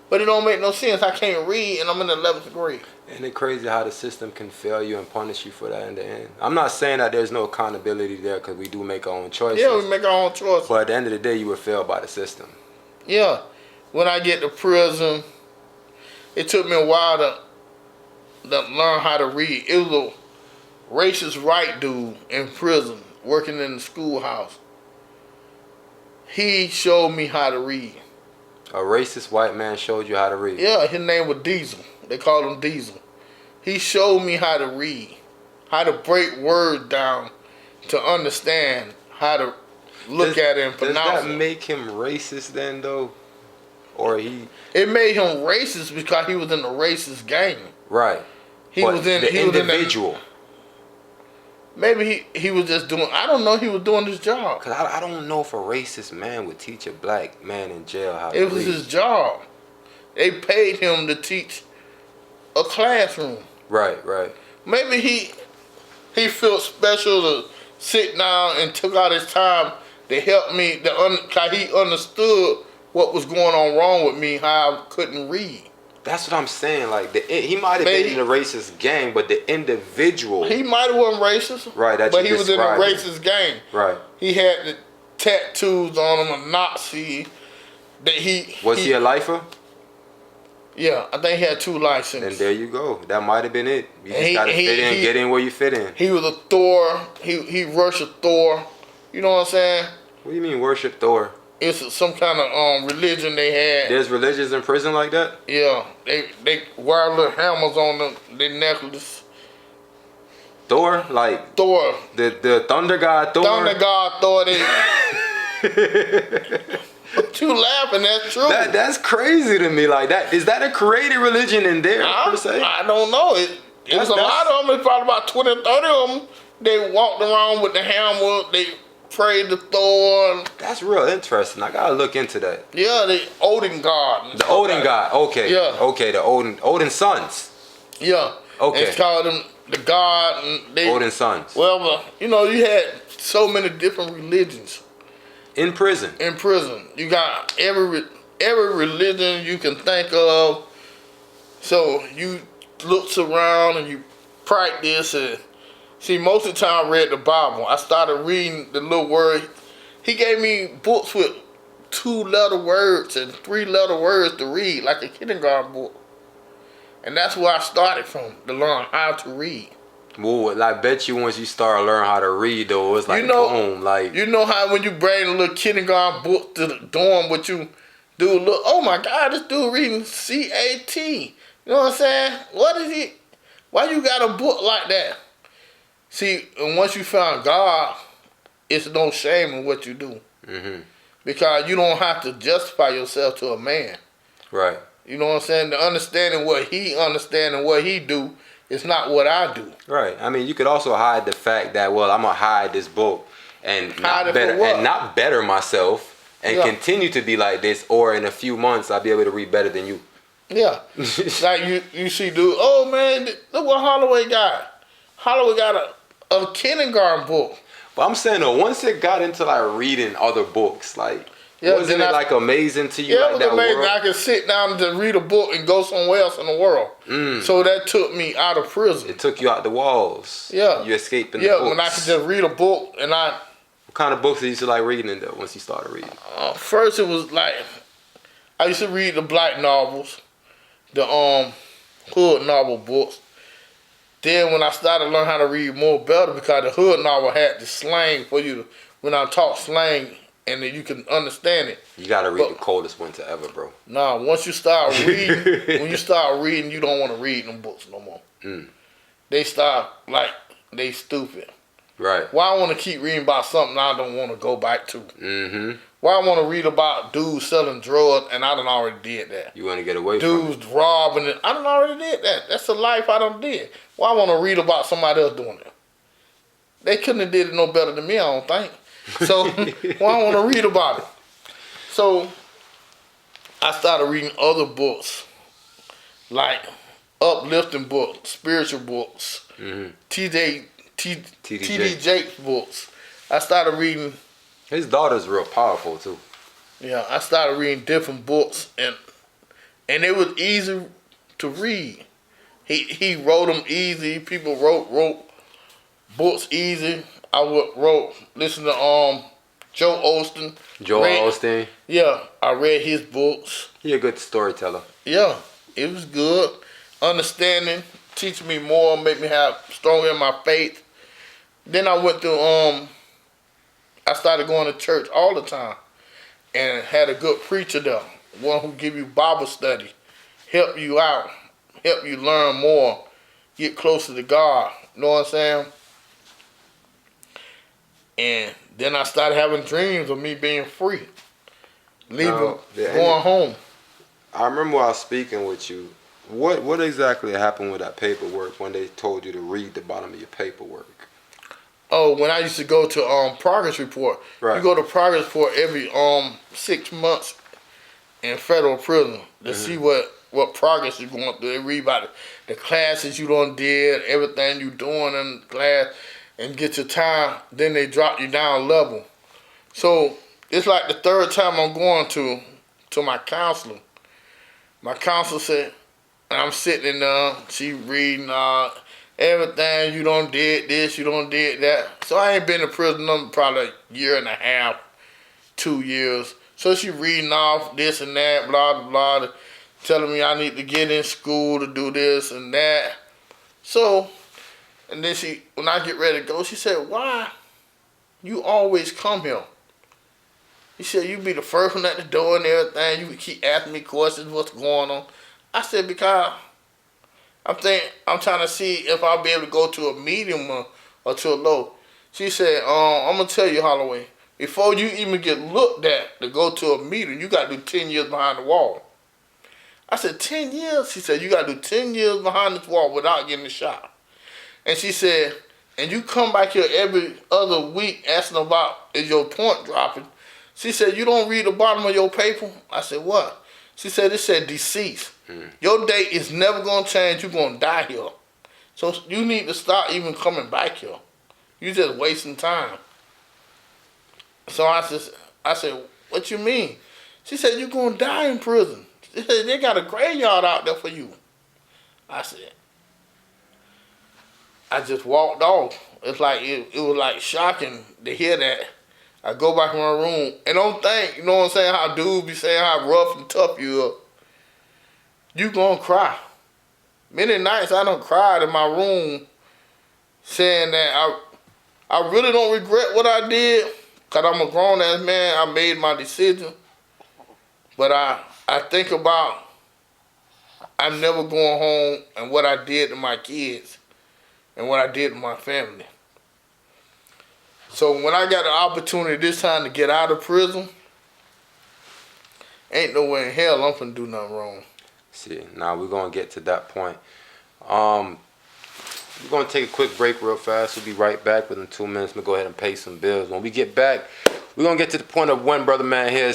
But it don't make no sense. I can't read and I'm in the 11th grade. Isn't it crazy how the system can fail you and punish you for that in the end? I'm not saying that there's no accountability there because we do make our own choices. Yeah, we make our own choices. But at the end of the day, you were failed by the system. Yeah. When I get to prison, it took me a while to learn how to read. It was a racist white dude in prison working in the schoolhouse. He showed me how to read. A racist white man showed you how to read. Yeah, his name was Diesel. They called him Diesel. He showed me how to read, how to break words down to understand how to look at it and pronounce it. Does that make him racist then, though? Or he... It made him racist because he was in a racist gang. Right. He but was in the he individual. Was in maybe he was just doing... I don't know. He was doing his job. Because I don't know if a racist man would teach a black man in jail how to read. It was his job. They paid him to teach a classroom. Right, right. Maybe he felt special to sit down and took out his time to help me. Because he understood what was going on wrong with me, how I couldn't read. That's what I'm saying. Like he might have been in a racist gang, but the individual. He might have wasn't racist. Right, but he was in a racist gang. Right. He had the tattoos on him, a Nazi. Was he a lifer? Yeah, I think he had 2 licenses. And there you go. That might have been it. You just gotta fit in, get in where you fit in. He was a Thor. He worshipped Thor. You know what I'm saying? What do you mean worship Thor? It's some kind of religion they had. There's religions in prison like that? Yeah, they wear little hammers on their necklace. Thor, like Thor, the thunder god Thor. Thunder god Thor. But you laughing? That's true. That's crazy to me. Like that, is that a created religion in there per se? I don't know. It was a lot of them. It's probably about 20 or 30 of them. They walked around with the hammer. They prayed to Thor. That's real interesting. I gotta look into that. Yeah, the Odin god. The Odin god. Okay. Yeah. Okay. The Odin sons. Yeah. Okay. It's called them the god. And Odin sons. Well, you know, you had so many different religions. In prison. In prison, you got every religion you can think of. So you look around and you practice and see. Most of the time, I read the Bible. I started reading the little word. He gave me books with 2-letter words and 3-letter words to read, like a kindergarten book. And that's where I started from, to learn how to read. Well, I bet you once you start learning how to read, though, it's like boom, like you know how when you bring a little kindergarten book to the dorm, what you do? Look, oh my God, this dude reading CAT. You know what I'm saying? What is he? Why you got a book like that? See, and once you found God, it's no shame in what you do. Mm-hmm. Because you don't have to justify yourself to a man. Right. You know what I'm saying? The understanding what he understand and what he do is not what I do. Right. I mean, you could also hide the fact that, well, I'm gonna hide this book and Hide not it for better what? and not better myself and Yeah. continue to be like this, or in a few months I'll be able to read better than you. Yeah. Like you see dude, oh man, look what Holloway got. Holloway got a kindergarten book. But I'm saying though, once it got into like reading other books, like Yeah, wasn't then it like amazing to you? Yeah, like it was that amazing. world? I could sit down to read a book and go somewhere else in the world. So that took me out of prison. It took you out the walls. Yeah. You escaping the Yeah, books. when I could just read a book and What kind of books did you used to like reading though once you started reading? first it was like I used to read the black novels, the hood novel books. Then when I started to learn how to read more better, because the hood novel had the slang for you to, when I talk slang and then you can understand it. You gotta read But- The Coldest Winter Ever, bro. Nah, once you start reading, when you start reading, you don't want to read them books no more. They start like they stupid. Right. Why I want to keep reading about something I don't want to go back to? Mm-hmm. Why I want to read about dudes selling drugs and I done already did that. You want to get away from it. Dudes robbing it. I done already did that. That's a life I done did. Why I want to read about somebody else doing it? They couldn't have did it no better than me, I don't think. So why I want to read about it? So I started reading other books, like uplifting books, spiritual books, TD T.D. Jakes books. I started reading. His daughter's real powerful too. Yeah, I started reading different books, and it was easy to read. He wrote them easy. People wrote books easy. I would listen to Joe Osteen. Joel Osteen. Yeah, I read his books. He a good storyteller. Yeah, it was good. Understanding, teach me more, make me have stronger in my faith. Then I went to I started going to church all the time, and had a good preacher there, one who give you Bible study, help you out, help you learn more, get closer to God. You know what I'm saying? And then I started having dreams of me being free, leaving, going home. I remember when I was speaking with you. What exactly happened with that paperwork when they told you to read the bottom of your paperwork? Oh, when I used to go to progress report, Right. you go to progress report every 6 months in federal prison to see what progress you're going through. They read about the classes you done did, everything you doing in class, and get your time. Then they drop you down a level. So it's like the third time I'm going to my counselor. My counselor said, and I'm sitting in there, she reading everything, you done did this, you done did that. So I ain't been in prison probably a year and a half, 2 years. So she reading off this and that, blah, blah, blah, telling me I need to get in school to do this and that. So, and then when I get ready to go, she said, why you always come here? He said, you be the first one at the door and everything. You keep asking me questions, what's going on. I said, because I'm trying to see if I'll be able to go to a medium or to a low. She said, I'm going to tell you, Holloway, before you even get looked at to go to a meeting, you got to do 10 years behind the wall. I said, 10 years? She said, you got to do 10 years behind this wall without getting a shot. And she said, and you come back here every other week asking about, is your point dropping? She said, you don't read the bottom of your paper? I said, what? She said, it said deceased. Your date is never going to change. You're going to die here. So you need to start even coming back here. You're just wasting time. So I said, what you mean? She said, you're going to die in prison. She said, they got a graveyard out there for you. I said, I just walked off. It's like, it was like shocking to hear that. I go back in my room and don't think, you know what I'm saying, how dudes be saying how rough and tough you are. You gonna cry. Many nights I done cried in my room saying that I really don't regret what I did, because I'm a grown ass man. I made my decision. But I think about I'm never going home and what I did to my kids and what I did to my family. So when I got the opportunity this time to get out of prison, ain't no way in hell I'm finna do nothing wrong. See, now we're gonna get to that point. We're gonna take a quick break real fast. We'll be right back within 2 minutes. We'll go ahead and pay some bills. When we get back, we're gonna get to the point of when Brother Man here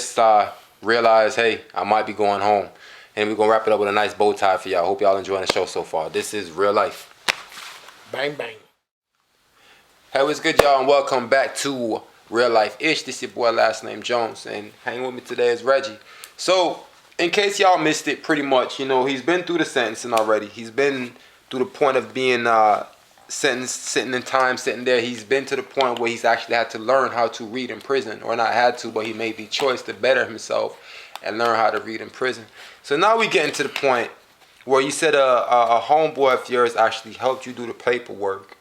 realize, hey, I might be going home. And we're gonna wrap it up with a nice bow tie for y'all. Hope y'all enjoying the show so far. This is Real Life. Bang, bang. Hey, what's good, y'all, and welcome back to Real Life Ish. This is your boy, last name Jones, and hanging with me today is Reggie. So, in case y'all missed it, pretty much, he's been through the sentencing already. He's been through the point of being sentenced, sitting in time, sitting there. He's been to the point where he's actually had to learn how to read in prison, or not had to, but he made the choice to better himself and learn how to read in prison. So now we getting to the point where you said a homeboy of yours actually helped you do the paperwork,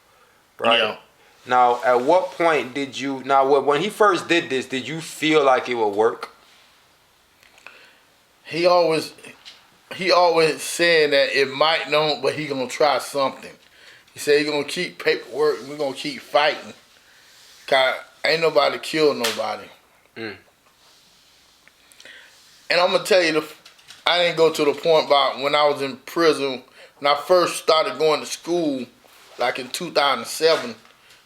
right? Yeah. Now, at what point did you, when he first did this, did you feel like it would work? He always saying that it might not, but he gonna try something. He said he gonna keep paperwork and we gonna keep fighting. Cause ain't nobody killed nobody. Mm. And I'm gonna tell you, I didn't go to the point about when I was in prison, when I first started going to school, like in 2007,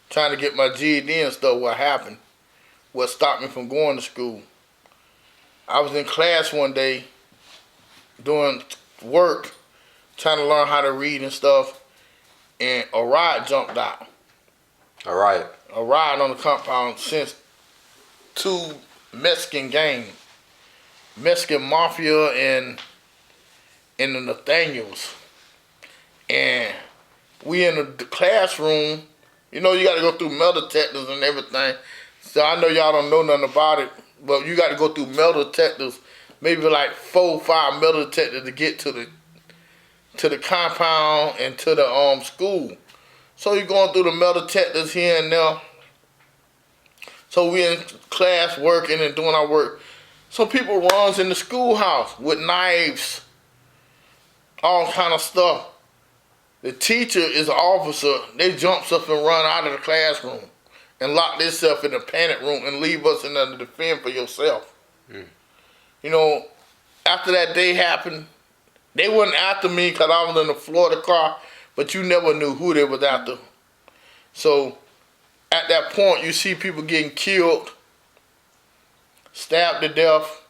trying to get my GED and stuff. What happened? What stopped me from going to school? I was in class one day doing work, trying to learn how to read and stuff, and a riot jumped out. All right. A riot on the compound since two Mexican gangs, Mexican Mafia and the Nathaniels. And we in the classroom, you got to go through metal detectors and everything. So I know y'all don't know nothing about it, but you got to go through metal detectors, maybe like 4 or 5 metal detectors to get to the compound and to the school. So you're going through the metal detectors here and there. So we in class working and doing our work. Some people runs in the schoolhouse with knives, all kind of stuff. The teacher is an officer. They jumps up and run out of the classroom and lock themselves in the panic room and leave us in there to defend for yourself. Mm. After that day happened, they wasn't after me because I was in the Florida car, but you never knew who they was after. So at that point, you see people getting killed, stabbed to death.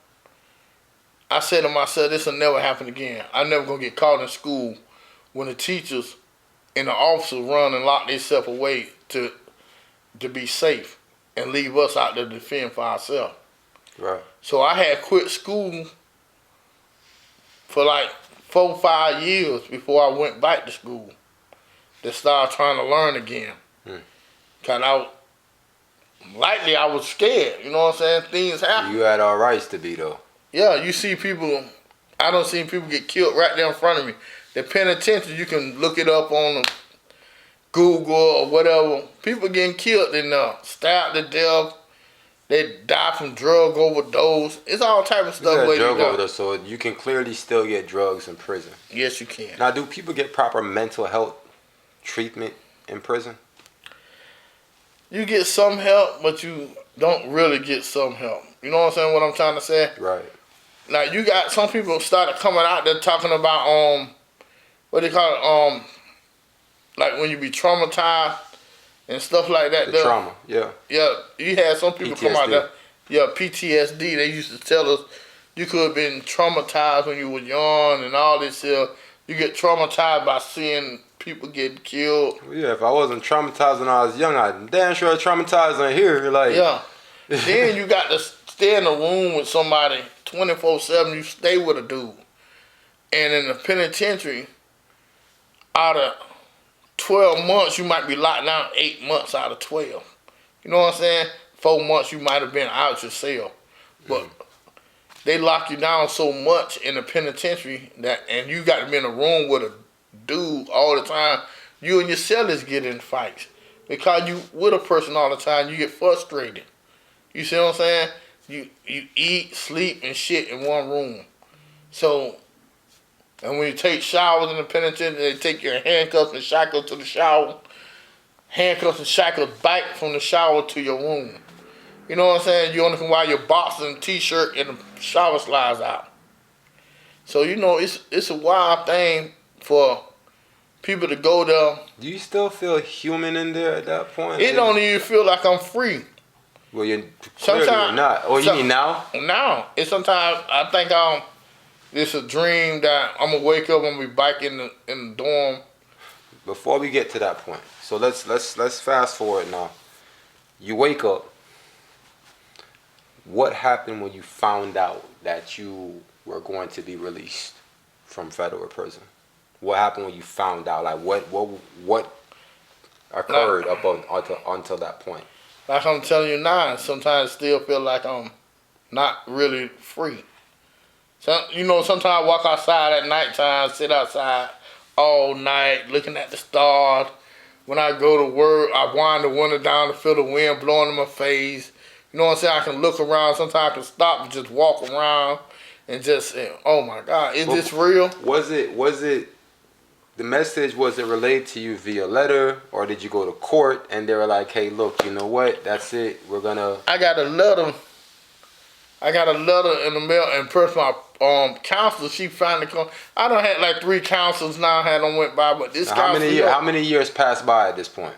I said to myself, this will never happen again. I'm never going to get caught in school when the teachers and the officers run and lock themselves away to be safe and leave us out there to defend for ourselves. Right. So I had quit school for like 4 or 5 years before I went back to school to start trying to learn again. Cause I was scared, you know what I'm saying? Things happen. You had all rights to be, though. Yeah, you see people, I don't see people get killed right there in front of me. The penitentiary, you can look it up on Google or whatever. People getting killed and stabbed to death. They die from drug overdose. It's all type of stuff. Yeah, drug overdose, so you can clearly still get drugs in prison. Yes, you can. Now, do people get proper mental health treatment in prison? You get some help, but you don't really get some help. You know what I'm saying? What I'm trying to say? Right. Now you got some people started coming out there talking about what they call it, like when you be traumatized and stuff like that. The trauma, yeah. Yeah, you had some people PTSD. come out there. Yeah, PTSD. They used to tell us you could have been traumatized when you were young and all this. You get traumatized by seeing people get killed. Well, yeah, if I wasn't traumatized when I was young, I'm damn sure traumatized on here. Like, yeah. Then you got to stay in a room with somebody 24/7. You stay with a dude. And in the penitentiary, out of 12 months, you might be locked down 8 months out of 12. You know what I'm saying? 4 months, you might have been out your cell. But they lock you down so much in the penitentiary and you got to be in a room with a dude all the time. You and your cellies get in fights. Because you with a person all the time, you get frustrated. You see what I'm saying? You eat, sleep, and shit in one room. So, and when you take showers in the penitentiary, they take your handcuffs and shackles to the shower. handcuffs and shackles back from the shower to your room. You know what I'm saying? You only can wear your boxing t-shirt and the shower slides out. So you know it's a wild thing for people to go there. Do you still feel human in there at that point? It don't even feel like I'm free. Well, you're clearly not. Oh, you mean now? Now, it's sometimes I think it's a dream that I'm gonna wake up and be back in the dorm. Before we get to that point, so let's fast forward now. You wake up. What happened when you found out that you were going to be released from federal prison? What happened when you found out? Like what occurred until that point? Like I'm telling you now, sometimes I still feel like I'm not really free. So, you know, sometimes I walk outside at nighttime, sit outside all night looking at the stars. When I go to work, I wind the window down to feel the wind blowing in my face. You know what I'm saying? I can look around. Sometimes I can stop and just walk around and just say, oh my God, is this real? Was it the message, was it relayed to you via letter, or did you go to court and they were like, hey, look, you know what? That's it. We're gonna. I got a letter in the mail, and first my counselor, she finally come. I done had like 3 counselors now. Had them went by, but this counselor. How many years passed by at this point?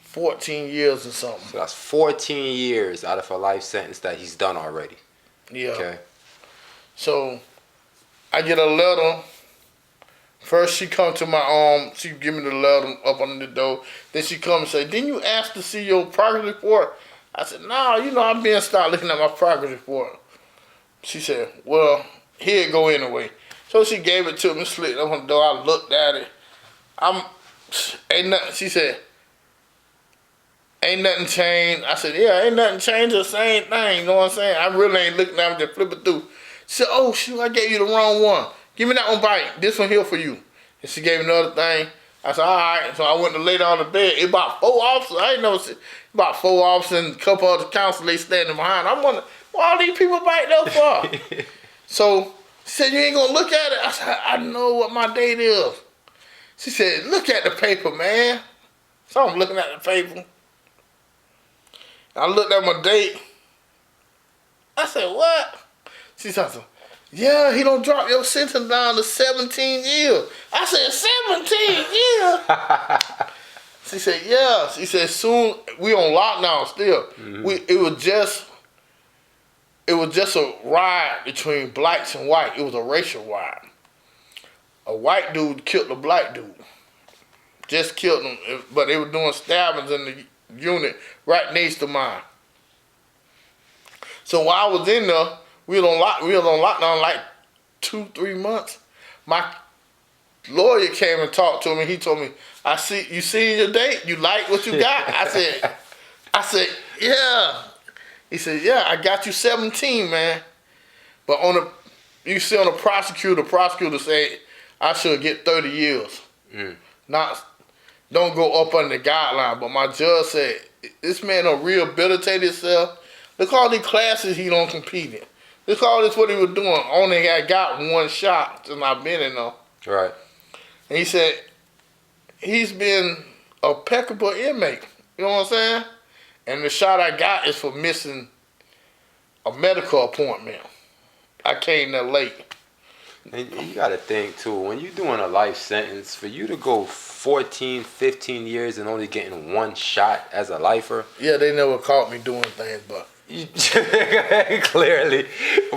14 years or something. So that's 14 years out of a life sentence that he's done already. Yeah. Okay. So I get a letter. First she come to my she give me the letter up on the door. Then she come and say, didn't you ask to see your progress report? I said, no, you know, I've been start looking at my progress report. She said, well, here it go anyway. So she gave it to me, slid it up on the door. I looked at it. Ain't nothing. She said, ain't nothing changed. I said, yeah, ain't nothing changed, the same thing. You know what I'm saying? I really ain't looking at it, just flip it through. She said, oh, shoot, I gave you the wrong one. Give me that one back. This one here for you. And she gave me another thing. I said, all right. So I went to lay down on the bed. It about 4 officers. I didn't know. About 4 officers and a couple other counselors, they standing behind. I'm wondering, what all these people back there for? So she said, you ain't going to look at it? I said, I know what my date is. She said, look at the paper, man. So I'm looking at the paper. I looked at my date. I said, what? She said, yeah, he don't drop your sentence down to 17 years. I said, 17 years? She said, yeah. She said, soon, we on lockdown still. Mm-hmm. It was just a riot between blacks and white. It was a racial riot. A white dude killed a black dude. Just killed him, but they were doing stabbings in the unit right next to mine. So while I was in there, we was on lockdown like 2-3 months. My lawyer came and talked to me. He told me, you see your date? You like what you got? I said, yeah. He said, yeah, I got you 17, man. But you see on the prosecutor said I should get 30 years. Don't go up under the guideline. But my judge said, this man don't rehabilitate himself. Look all these classes he don't compete in. Look all this what he was doing. Only I got 1 shot since I've been in there. Right. And he said, he's been a impeccable inmate. You know what I'm saying? And the shot I got is for missing a medical appointment. I came there late. And you got to think, too, when you're doing a life sentence, for you to go 14, 15 years and only getting 1 shot as a lifer. Yeah, they never caught me doing things, but. Clearly.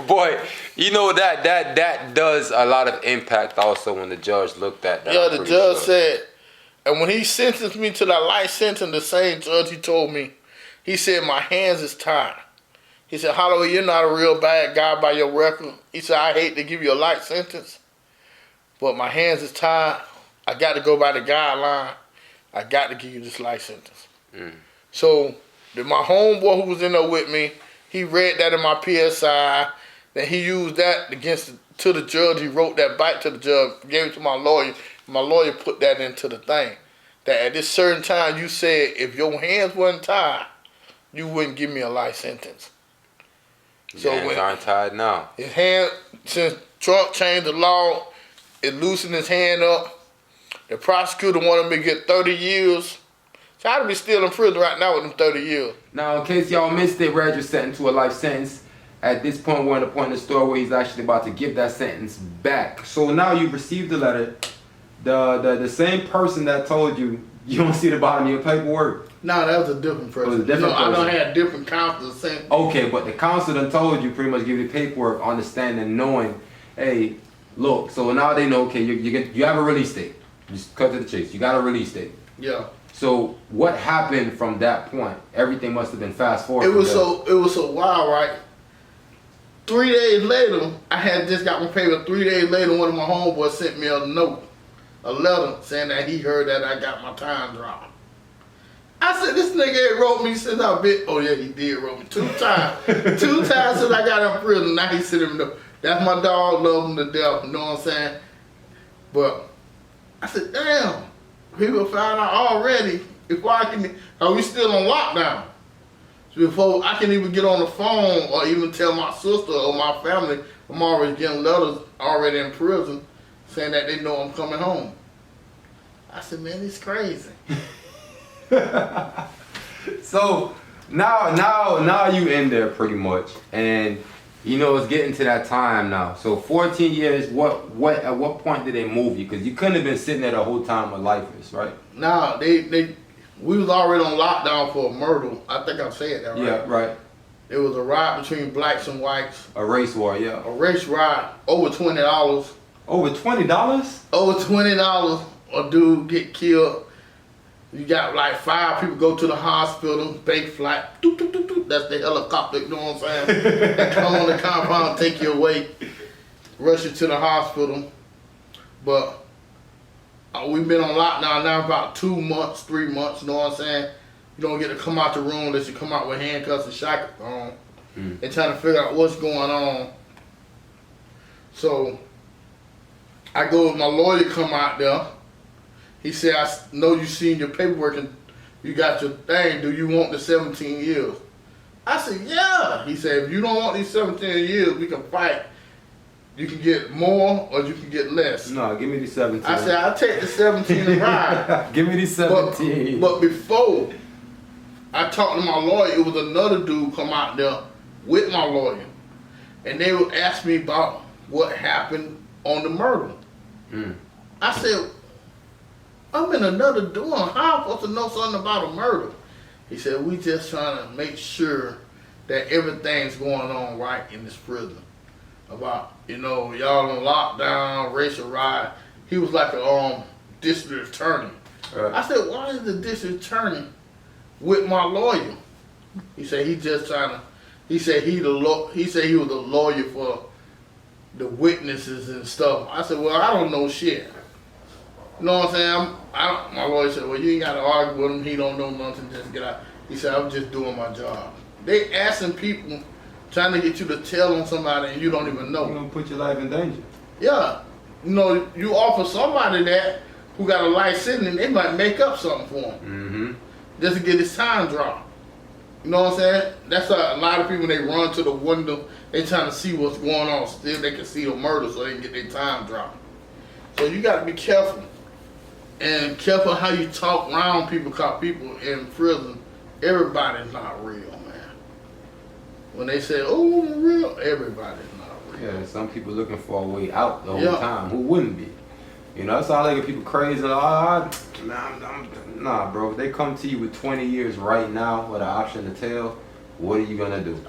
Boy, you know that does a lot of impact also when the judge looked at that. Yeah, the judge said, and when he sentenced me to that life sentence, the same judge, he told me, he said, my hands is tied. He said, Holloway, you're not a real bad guy by your record. He said, I hate to give you a life sentence, but my hands is tied. I got to go by the guideline. I got to give you this life sentence. So my homeboy who was in there with me, he read that in my PSI. Then he used that to the judge. He wrote that back to the judge, gave it to my lawyer. My lawyer put that into the thing. That at this certain time you said if your hands wasn't tied, you wouldn't give me a life sentence. So hands aren't tied now. His hand, since Trump changed the law, it loosened his hand up. The prosecutor wanted me to get 30 years. So I'd be still in prison right now with them 30 years. Now, in case y'all missed it, Reg was sentenced to a life sentence. At this point, we're at the point in the story where he's actually about to give that sentence back. So now you've received the letter. The same person that told you don't see the bottom of your paperwork. No, that was a different person. It was a different I person. don't have different counselors saying. Okay, but the counselor done told you, pretty much give you the paperwork, understanding, knowing, hey, look, so now they know, okay, you have a release date. Just cut to the chase. You got a release date. Yeah. So what happened from that point? Everything must have been fast forward. It was so wild, right? 3 days later, I had just got my paper. 3 days later, one of my homeboys sent me a note, a letter, saying that he heard that I got my time dropped. I said, this nigga ain't wrote me since I've been. Oh yeah, he did wrote me 2 times. 2 times since I got in prison. Now he sent him the. That's my dog, love him to death. You know what I'm saying? But I said, damn, people found out already. Before I can, are we still on lockdown? So before I can even get on the phone or even tell my sister or my family, I'm already getting letters already in prison saying that they know I'm coming home. I said, man, it's crazy. So now you in there pretty much, and you know it's getting to that time now. So 14 years. What at what point did they move you? Because you couldn't have been sitting there the whole time with lifers, right? Nah, we was already on lockdown for a murder. I think I said that right. Yeah, right. It was a riot between blacks and whites. A race war, yeah. A race riot, over $20. Over $20? Over $20, a dude get killed. You got like 5 people go to the hospital, bank flight, doop, doop, doop, doop. That's the helicopter, you know what I'm saying? They come on the compound, take you away, rush you to the hospital. But we've been on lockdown now about 2 months, 3 months, you know what I'm saying? You don't get to come out the room unless you come out with handcuffs and shackles on. And trying to figure out what's going on. So I go with my lawyer, come out there. He said, I know you seen your paperwork and you got your thing. Do you want the 17 years? I said, yeah. He said, if you don't want these 17 years, we can fight. You can get more or you can get less. No, give me the 17. I said, I'll take the 17 and ride. Give me the 17. But before I talked to my lawyer, it was another dude come out there with my lawyer. And they would ask me about what happened on the murder. I said, I'm in another doing. How am I supposed to know something about a murder? He said, we just trying to make sure that everything's going on right in this prison. About, y'all on lockdown, racial riot. He was like a district attorney. Right. I said, why is the district attorney with my lawyer? He said he just trying to. He said he was the lawyer for the witnesses and stuff. I said, well, I don't know shit. You know what I'm saying? My lawyer said, well, you ain't got to argue with him. He don't know nothing. Just get out. He said, I'm just doing my job. They asking people, trying to get you to tell on somebody and you don't even know. You're going to put your life in danger. Yeah. You offer somebody that who got a life sentence, they might make up something for him. Just to get his time dropped. You know what I'm saying? That's why a lot of people, they run to the window, they trying to see what's going on. Still, they can see the murder so they can get their time dropped. So you got to be careful. And careful how you talk around people, cause people in prison, everybody's not real, man. When they say, oh, I'm real, everybody's not real. Yeah, some people looking for a way out the whole time. Who wouldn't be? That's all they get people crazy. Nah, bro. If they come to you with 20 years right now with an option to tell, what are you gonna do?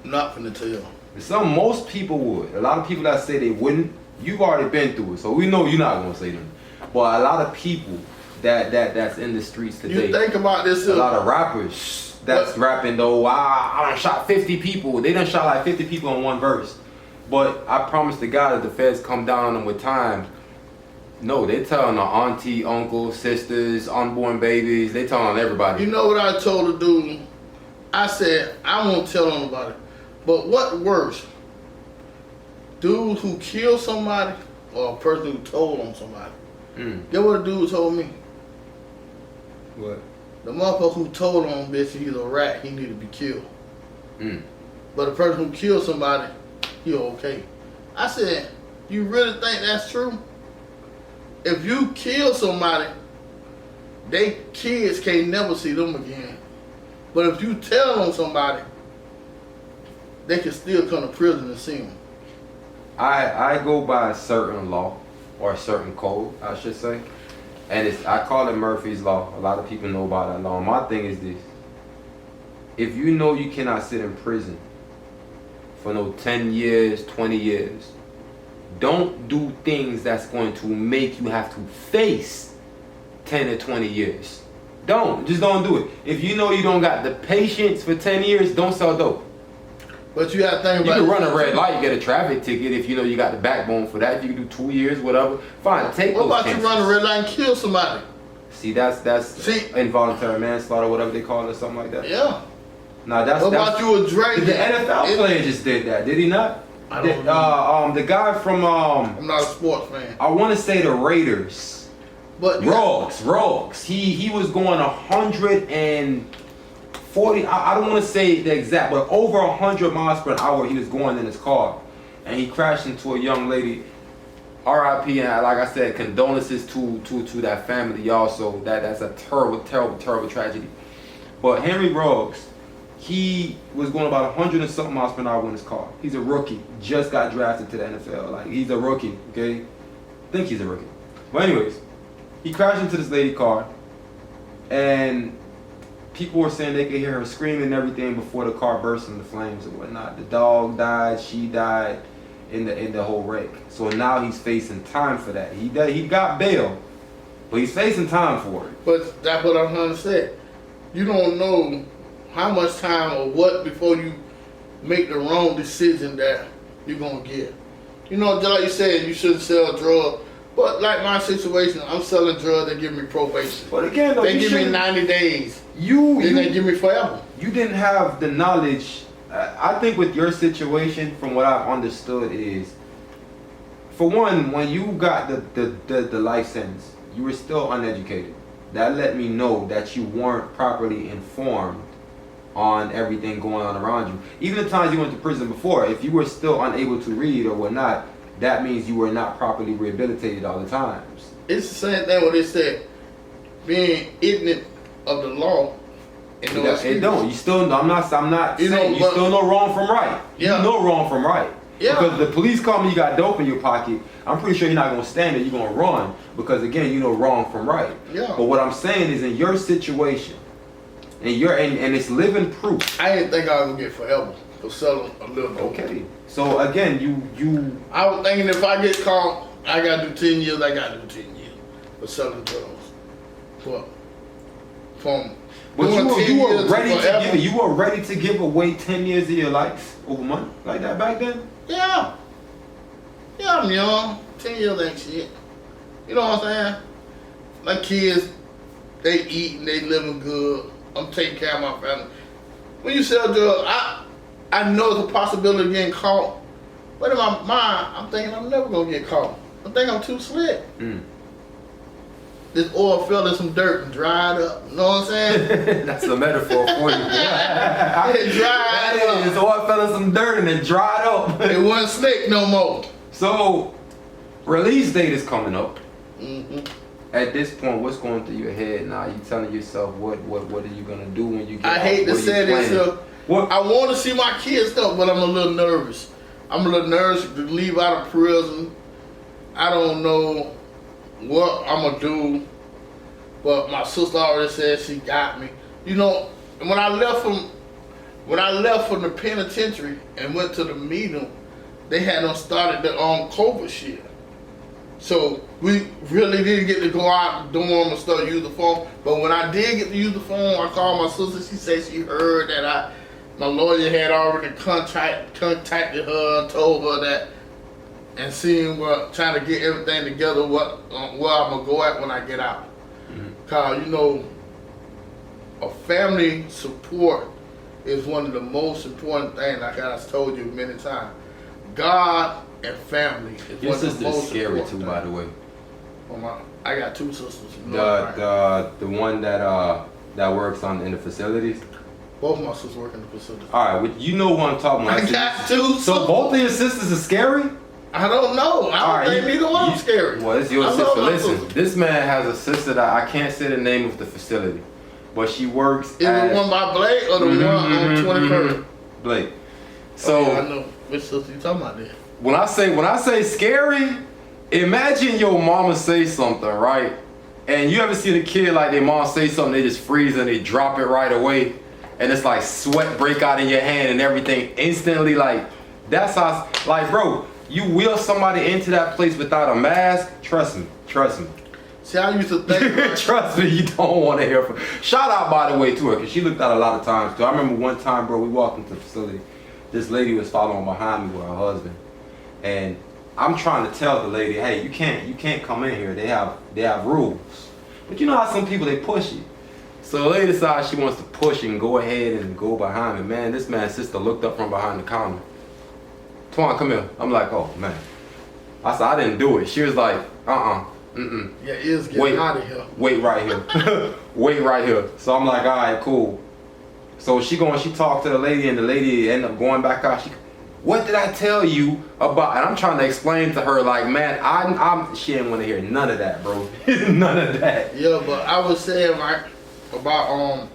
Nothing to tell. Most people would. A lot of people that say they wouldn't, you've already been through it, so we know you're not gonna say them. But a lot of people that's in the streets today. You think about this. A lot of rappers that's rapping though. I done shot 50 people. They done shot like 50 people in one verse. But I promise to God, if the feds come down on them with time, no, they telling our auntie, uncles, sisters, unborn babies. They telling on everybody. You know what I told the dude? I said, I won't tell nobody. But what worse? Dude who killed somebody or a person who told on somebody? Get what the dude told me. What? The motherfucker who told on bitch, he's a rat, he need to be killed. But the person who killed somebody, he okay. I said, you really think that's true? if you kill somebody, they kids can't never see them again. But if you tell on somebody, they can still come to prison and see them. I go by a certain law or a certain code, I should say, and I call it Murphy's Law. A lot of people know about that law. My thing is this: if you know you cannot sit in prison for no 10 years, 20 years, don't do things that's going to make you have to face 10 or 20 years. Just don't do it. If you know you don't got the patience for 10 years, don't sell dope. But you gotta think You about can run a red light, get a traffic ticket if you know you got the backbone for that. If you can do 2 years, whatever, fine, take What those about chances. you run a red light and kill somebody? See, that's involuntary manslaughter, whatever they call it, or something like that. Yeah. Nah, that's What about you a drink? the NFL player just did that, did he not? I don't know. The guy from I'm not a sports fan. I want to say the Raiders. But Ruggs. He was going 140. I don't want to say the exact, but over 100 miles per hour he was going in his car, and he crashed into a young lady. R.I.P. and like I said, condolences to that family, y'all. So that's a terrible tragedy. But Henry Ruggs, he was going about 100 and something miles per hour in his car. He's a rookie, just got drafted to the NFL. Like, he's a rookie, okay? I think he's a rookie. But anyways, he crashed into this lady's car, and people were saying they could hear her screaming and everything before the car burst into flames and whatnot. The dog died, she died in the whole wreck. So now he's facing time for that. He got bail, but he's facing time for it. But that's what I'm trying to say. You don't know how much time or what before you make the wrong decision that you're gonna get. You know, just like you said, you shouldn't sell drugs. But like my situation, I'm selling drugs. They give me probation. But again, though, They give me 90 days. Then they give me forever. You didn't have the knowledge. I think with your situation, from what I've understood, is for one, when you got the life sentence, you were still uneducated. That let me know that you weren't properly informed on everything going on around you. Even the times you went to prison before, if you were still unable to read or whatnot, that means you were not properly rehabilitated all the times. It's the same thing what they said. Being ignorant of the law. It don't. You still. I'm not You saying know, you still know wrong from right. Yeah. You know wrong from right. Yeah. Because the police call me, you got dope in your pocket. I'm pretty sure you're not gonna stand there. You're gonna run because again, you know wrong from right. Yeah. But what I'm saying is, in your situation, and it's living proof. I didn't think I was gonna get forever for selling a little dope. Okay. So again, you. I was thinking if I get caught, I gotta do 10 years. I gotta do 10 years for selling drugs. But But doing 10 you were years ready to forever- give it. You were ready to give away 10 years of your life over money like that back then. Yeah. Yeah, I'm young. 10 years ain't shit. You know what I'm saying? My kids, they eating, they living good. I'm taking care of my family. When you sell drugs, I know it's a possibility of getting caught. But in my mind, I'm thinking I'm never gonna get caught. I think I'm too slick. This oil fell in some dirt and dried up. You know what I'm saying? That's a metaphor for you. It dried up. So I fell in some dirt and it dried up. It wasn't slick no more. So, release date is coming up. Mm-hmm. At this point, what's going through your head now? You telling yourself what are you gonna do when you get I out? hate to What are you say this. planning? What? I want to see my kids though, but I'm a little nervous. I'm a little nervous to leave out of prison. I don't know what I'm gonna do, but my sister already said she got me. You know, when I left from the penitentiary and went to the meeting, they had them started the COVID shit. So we really didn't get to go out dorm and stuff, use the phone. But when I did get to use the phone, I called my sister. She said she heard that my lawyer had already contacted her and told her that, and seeing trying to get everything together, where I'm gonna go at when I get out. Cause you know, a family support is one of the most important things. Like I told you many times, God and family is Your one of the sister's most scary important too, by the things. way. I got two sisters. You know, right? The one that works in the facilities. Both my sisters work in the facility. All right, you know what I'm talking about. I got two. So both of your sisters are scary. I don't know. I don't think neither one's scary. Well, it's your I love sister. my Listen, sister. this man has a sister that I can't say the name of the facility, but she works Is it the one by Blake or the one on 21st? Blake. So yeah, I know which sister you talking about there. when I say scary, imagine your mama say something, right? And you ever see the kid like their mom say something, they just freeze and they drop it right away, and it's like sweat break out in your hand and everything instantly. Like that's how, like, bro, you wheel somebody into that place without a mask. Trust me. See, I used to think, like, Trust me, you don't want to hear from. Shout out, by the way, to her, because she looked out a lot of times, too. I remember one time, bro, we walked into the facility. This lady was following behind me with her husband. And I'm trying to tell the lady, hey, you can't come in here. They have rules. But you know how some people, they push you. So the lady decides she wants to push and go ahead and go behind me. Man, this man's sister looked up from behind the counter. Twan, come here. I'm like, oh, man. I said, I didn't do it. She was like, mm-mm. yeah, it's getting out of here. Wait right here. Wait right here. So I'm like, all right, cool. So she talked to the lady, and the lady ended up going back out. What did I tell you about? And I'm trying to explain to her, like, man, she didn't want to hear none of that, bro. None of that. Yeah, but I was saying, like, about,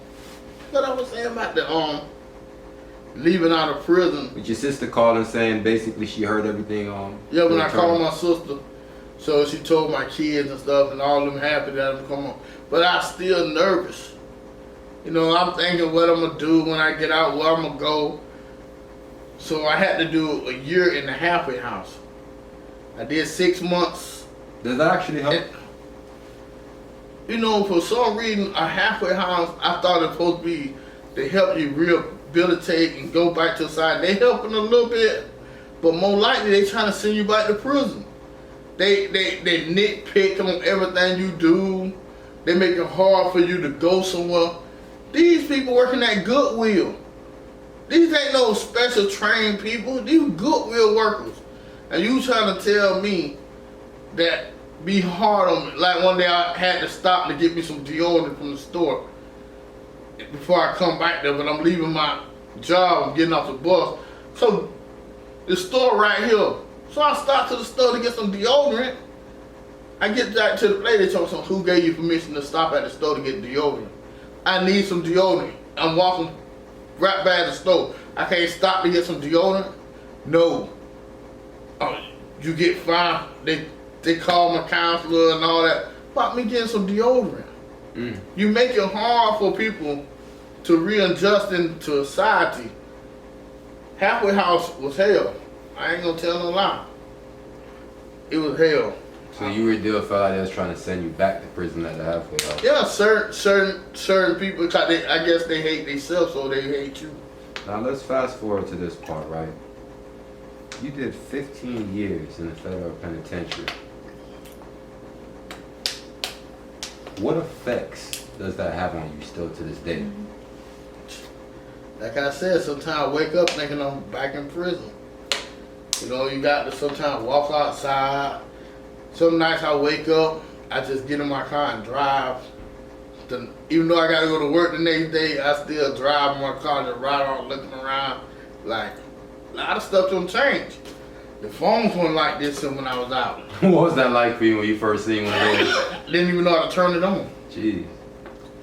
what I was saying about the, leaving out of prison. With your sister calling saying basically she heard everything. Yeah, when I called my sister, so she told my kids and stuff, and all of them happy that I'm come on. But I still nervous. You know, I'm thinking what I'm gonna do when I get out, where I'm gonna go. So I had to do a year in the halfway house. I did 6 months. Does that actually help? And, you know, for some reason, a halfway house, I thought it was supposed to be to help you rehabilitate and go back to society. They helping a little bit, but more likely they trying to send you back to prison. They nitpick on everything you do. They make it hard for you to go somewhere. These people working at Goodwill. These ain't no special trained people. These Goodwill workers. And you trying to tell me that be hard on me. Like one day I had to stop to get me some deodorant from the store before I come back there, but I'm leaving my job, I'm getting off the bus. So the store right here. So I stopped to the store to get some deodorant. I get back to the lady, they told me, who gave you permission to stop at the store to get deodorant? I need some deodorant. I'm walking right by the store. I can't stop to get some deodorant? No. You get fined. They call my counselor and all that about me getting some deodorant. You make it hard for people to readjust into society. Halfway house was hell. I ain't gonna tell no lie. It was hell. So you really felt like they was trying to send you back to prison at the halfway house? Yeah, certain people, cause I guess they hate themselves, so they hate you. Now let's fast forward to this part, right? You did 15 years in the federal penitentiary. What effects does that have on you still to this day? Like I said, sometimes I wake up thinking I'm back in prison. You know, you got to sometimes walk outside. Some nights I wake up, I just get in my car and drive. Even though I got to go to work the next day, I still drive in my car, just ride on looking around. Like, a lot of stuff don't change. The phones weren't like this when I was out. What was that like for you when you first seen one of those? Didn't even know how to turn it on. Jeez.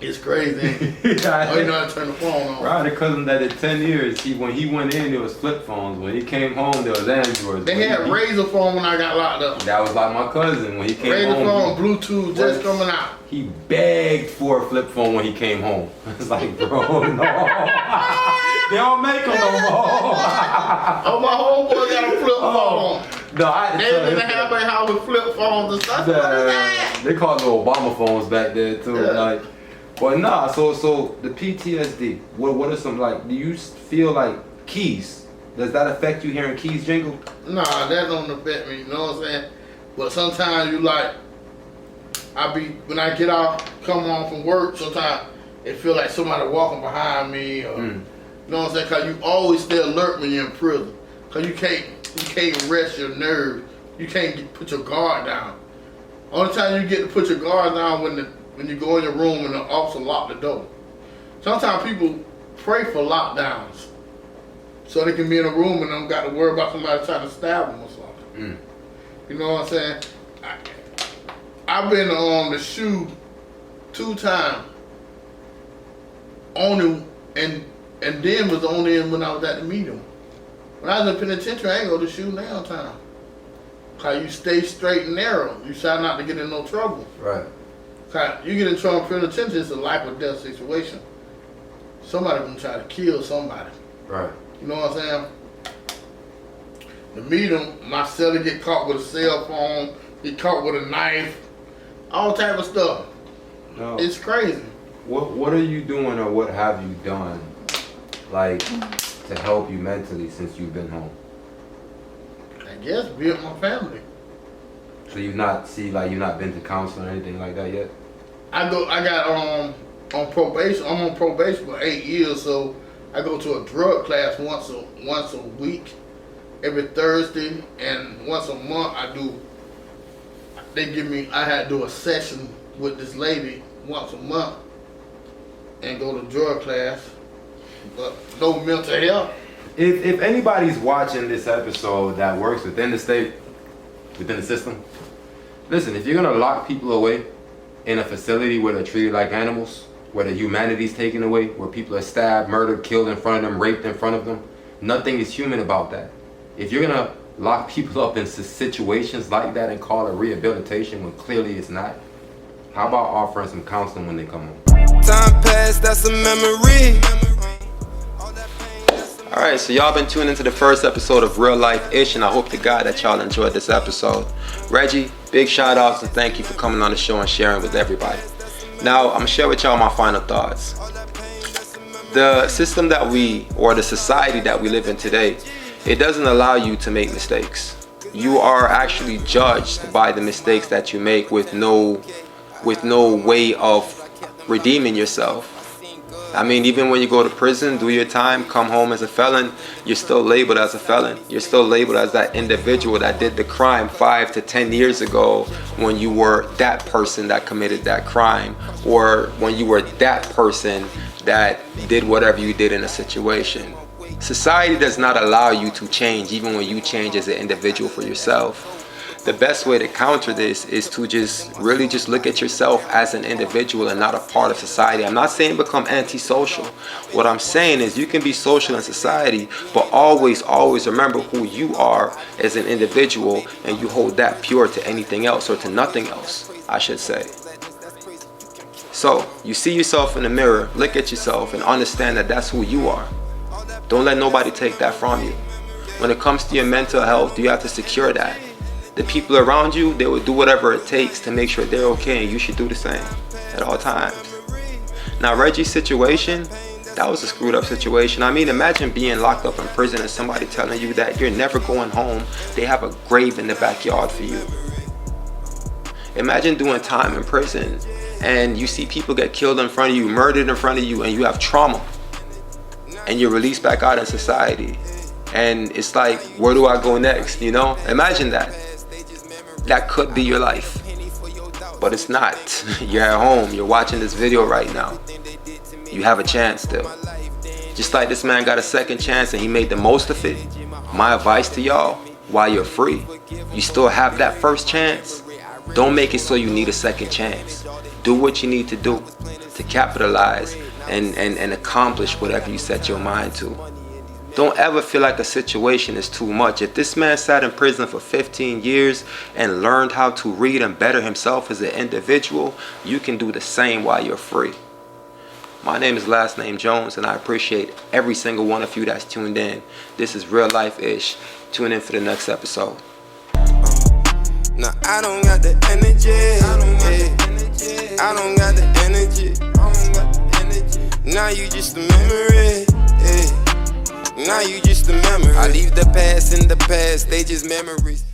It's crazy. I didn't know how to turn the phone on. Right, the cousin that did 10 years, when he went in, there was flip phones. When he came home, there was Androids. They had Razor phone when I got locked up. That was like my cousin when he came Razor home. phone, Bluetooth just coming out. He begged for a flip phone when he came home. It's like, bro, no. They don't make them no more. Oh, my homeboy got a flip phone. No, I had to They tell didn't him. have a house with flip phones and stuff. What is that? They called them Obama phones back then too. Yeah. Like, but nah. So the PTSD. What are some, like? Do you feel like Keys? Does that affect you hearing Keys jingle? Nah, that don't affect me. You know what I'm saying? But sometimes you like, when I get out, come home from work. Sometimes it feel like somebody walking behind me. Or, you know what I'm saying? Cause you always stay alert when you're in prison. Cause you can't rest your nerves. You can't put your guard down. Only time you get to put your guard down when you go in your room and the officer lock the door. Sometimes people pray for lockdowns so they can be in a room and don't got to worry about somebody trying to stab them or something. You know what I'm saying? I've been on the shoe 2 times. Only and then was only when I was at the medium. When I was in penitentiary, I ain't go to shoe now time. Cause you stay straight and narrow. You try not to get in no trouble. Right. Cause you get in trouble in penitentiary, it's a life or death situation. Somebody gonna try to kill somebody. Right. You know what I'm saying? The medium, my celly get caught with a cell phone, get caught with a knife, all type of stuff. No. It's crazy. What are you doing, or what have you done, like, to help you mentally since you've been home? I guess be with my family. So you've not been to counseling or anything like that yet? I got on probation. I'm on probation for 8 years, so I go to a drug class once a week, every Thursday, and once a month I had to do a session with this lady once a month and go to drug class, but no mental health. If anybody's watching this episode that works within the state, within the system, listen, if you're gonna lock people away in a facility where they're treated like animals, where the humanity's taken away, where people are stabbed, murdered, killed in front of them, raped in front of them, nothing is human about that. If you're gonna lock people up in situations like that and call it rehabilitation when clearly it's not, how about offering some counseling when they come home? Time passed, that's a memory. Alright, so y'all been tuning into the first episode of Real Life Ish, and I hope to God that y'all enjoyed this episode. Reggie, big shout outs and thank you for coming on the show and sharing with everybody. Now, I'm going to share with y'all my final thoughts. The system or the society that we live in today, it doesn't allow you to make mistakes. You are actually judged by the mistakes that you make with no way of redeeming yourself. I mean, even when you go to prison, do your time, come home as a felon, you're still labeled as a felon. You're still labeled as that individual that did the crime 5 to 10 years ago when you were that person that committed that crime, or when you were that person that did whatever you did in a situation. Society does not allow you to change even when you change as an individual for yourself. The best way to counter this is to really look at yourself as an individual and not a part of society. I'm not saying become antisocial. What I'm saying is you can be social in society, but always remember who you are as an individual, and you hold that pure to anything else, or to nothing else, I should say. So, you see yourself in the mirror, look at yourself, and understand that that's who you are. Don't let nobody take that from you. When it comes to your mental health, you have to secure that. The people around you, they will do whatever it takes to make sure they're okay, and you should do the same at all times. Now, Reggie's situation, that was a screwed up situation. I mean, imagine being locked up in prison and somebody telling you that you're never going home. They have a grave in the backyard for you. Imagine doing time in prison and you see people get killed in front of you, murdered in front of you, and you have trauma. And you're released back out in society. And it's like, where do I go next? You know, imagine that. That could be your life, but it's not. You're at home, you're watching this video right now. You have a chance still. Just like this man got a second chance and he made the most of it. My advice to y'all, while you're free, you still have that first chance. Don't make it so you need a second chance. Do what you need to do to capitalize and accomplish whatever you set your mind to. Don't ever feel like a situation is too much. If this man sat in prison for 15 years and learned how to read and better himself as an individual, you can do the same while you're free. My name is Last Name Jones, and I appreciate every single one of you that's tuned in. This is Real Life Ish. Tune in for the next episode. Now I don't got the energy. I don't got the energy. Now you just a memory. Now you just a memory. I leave the past in the past, they just memories.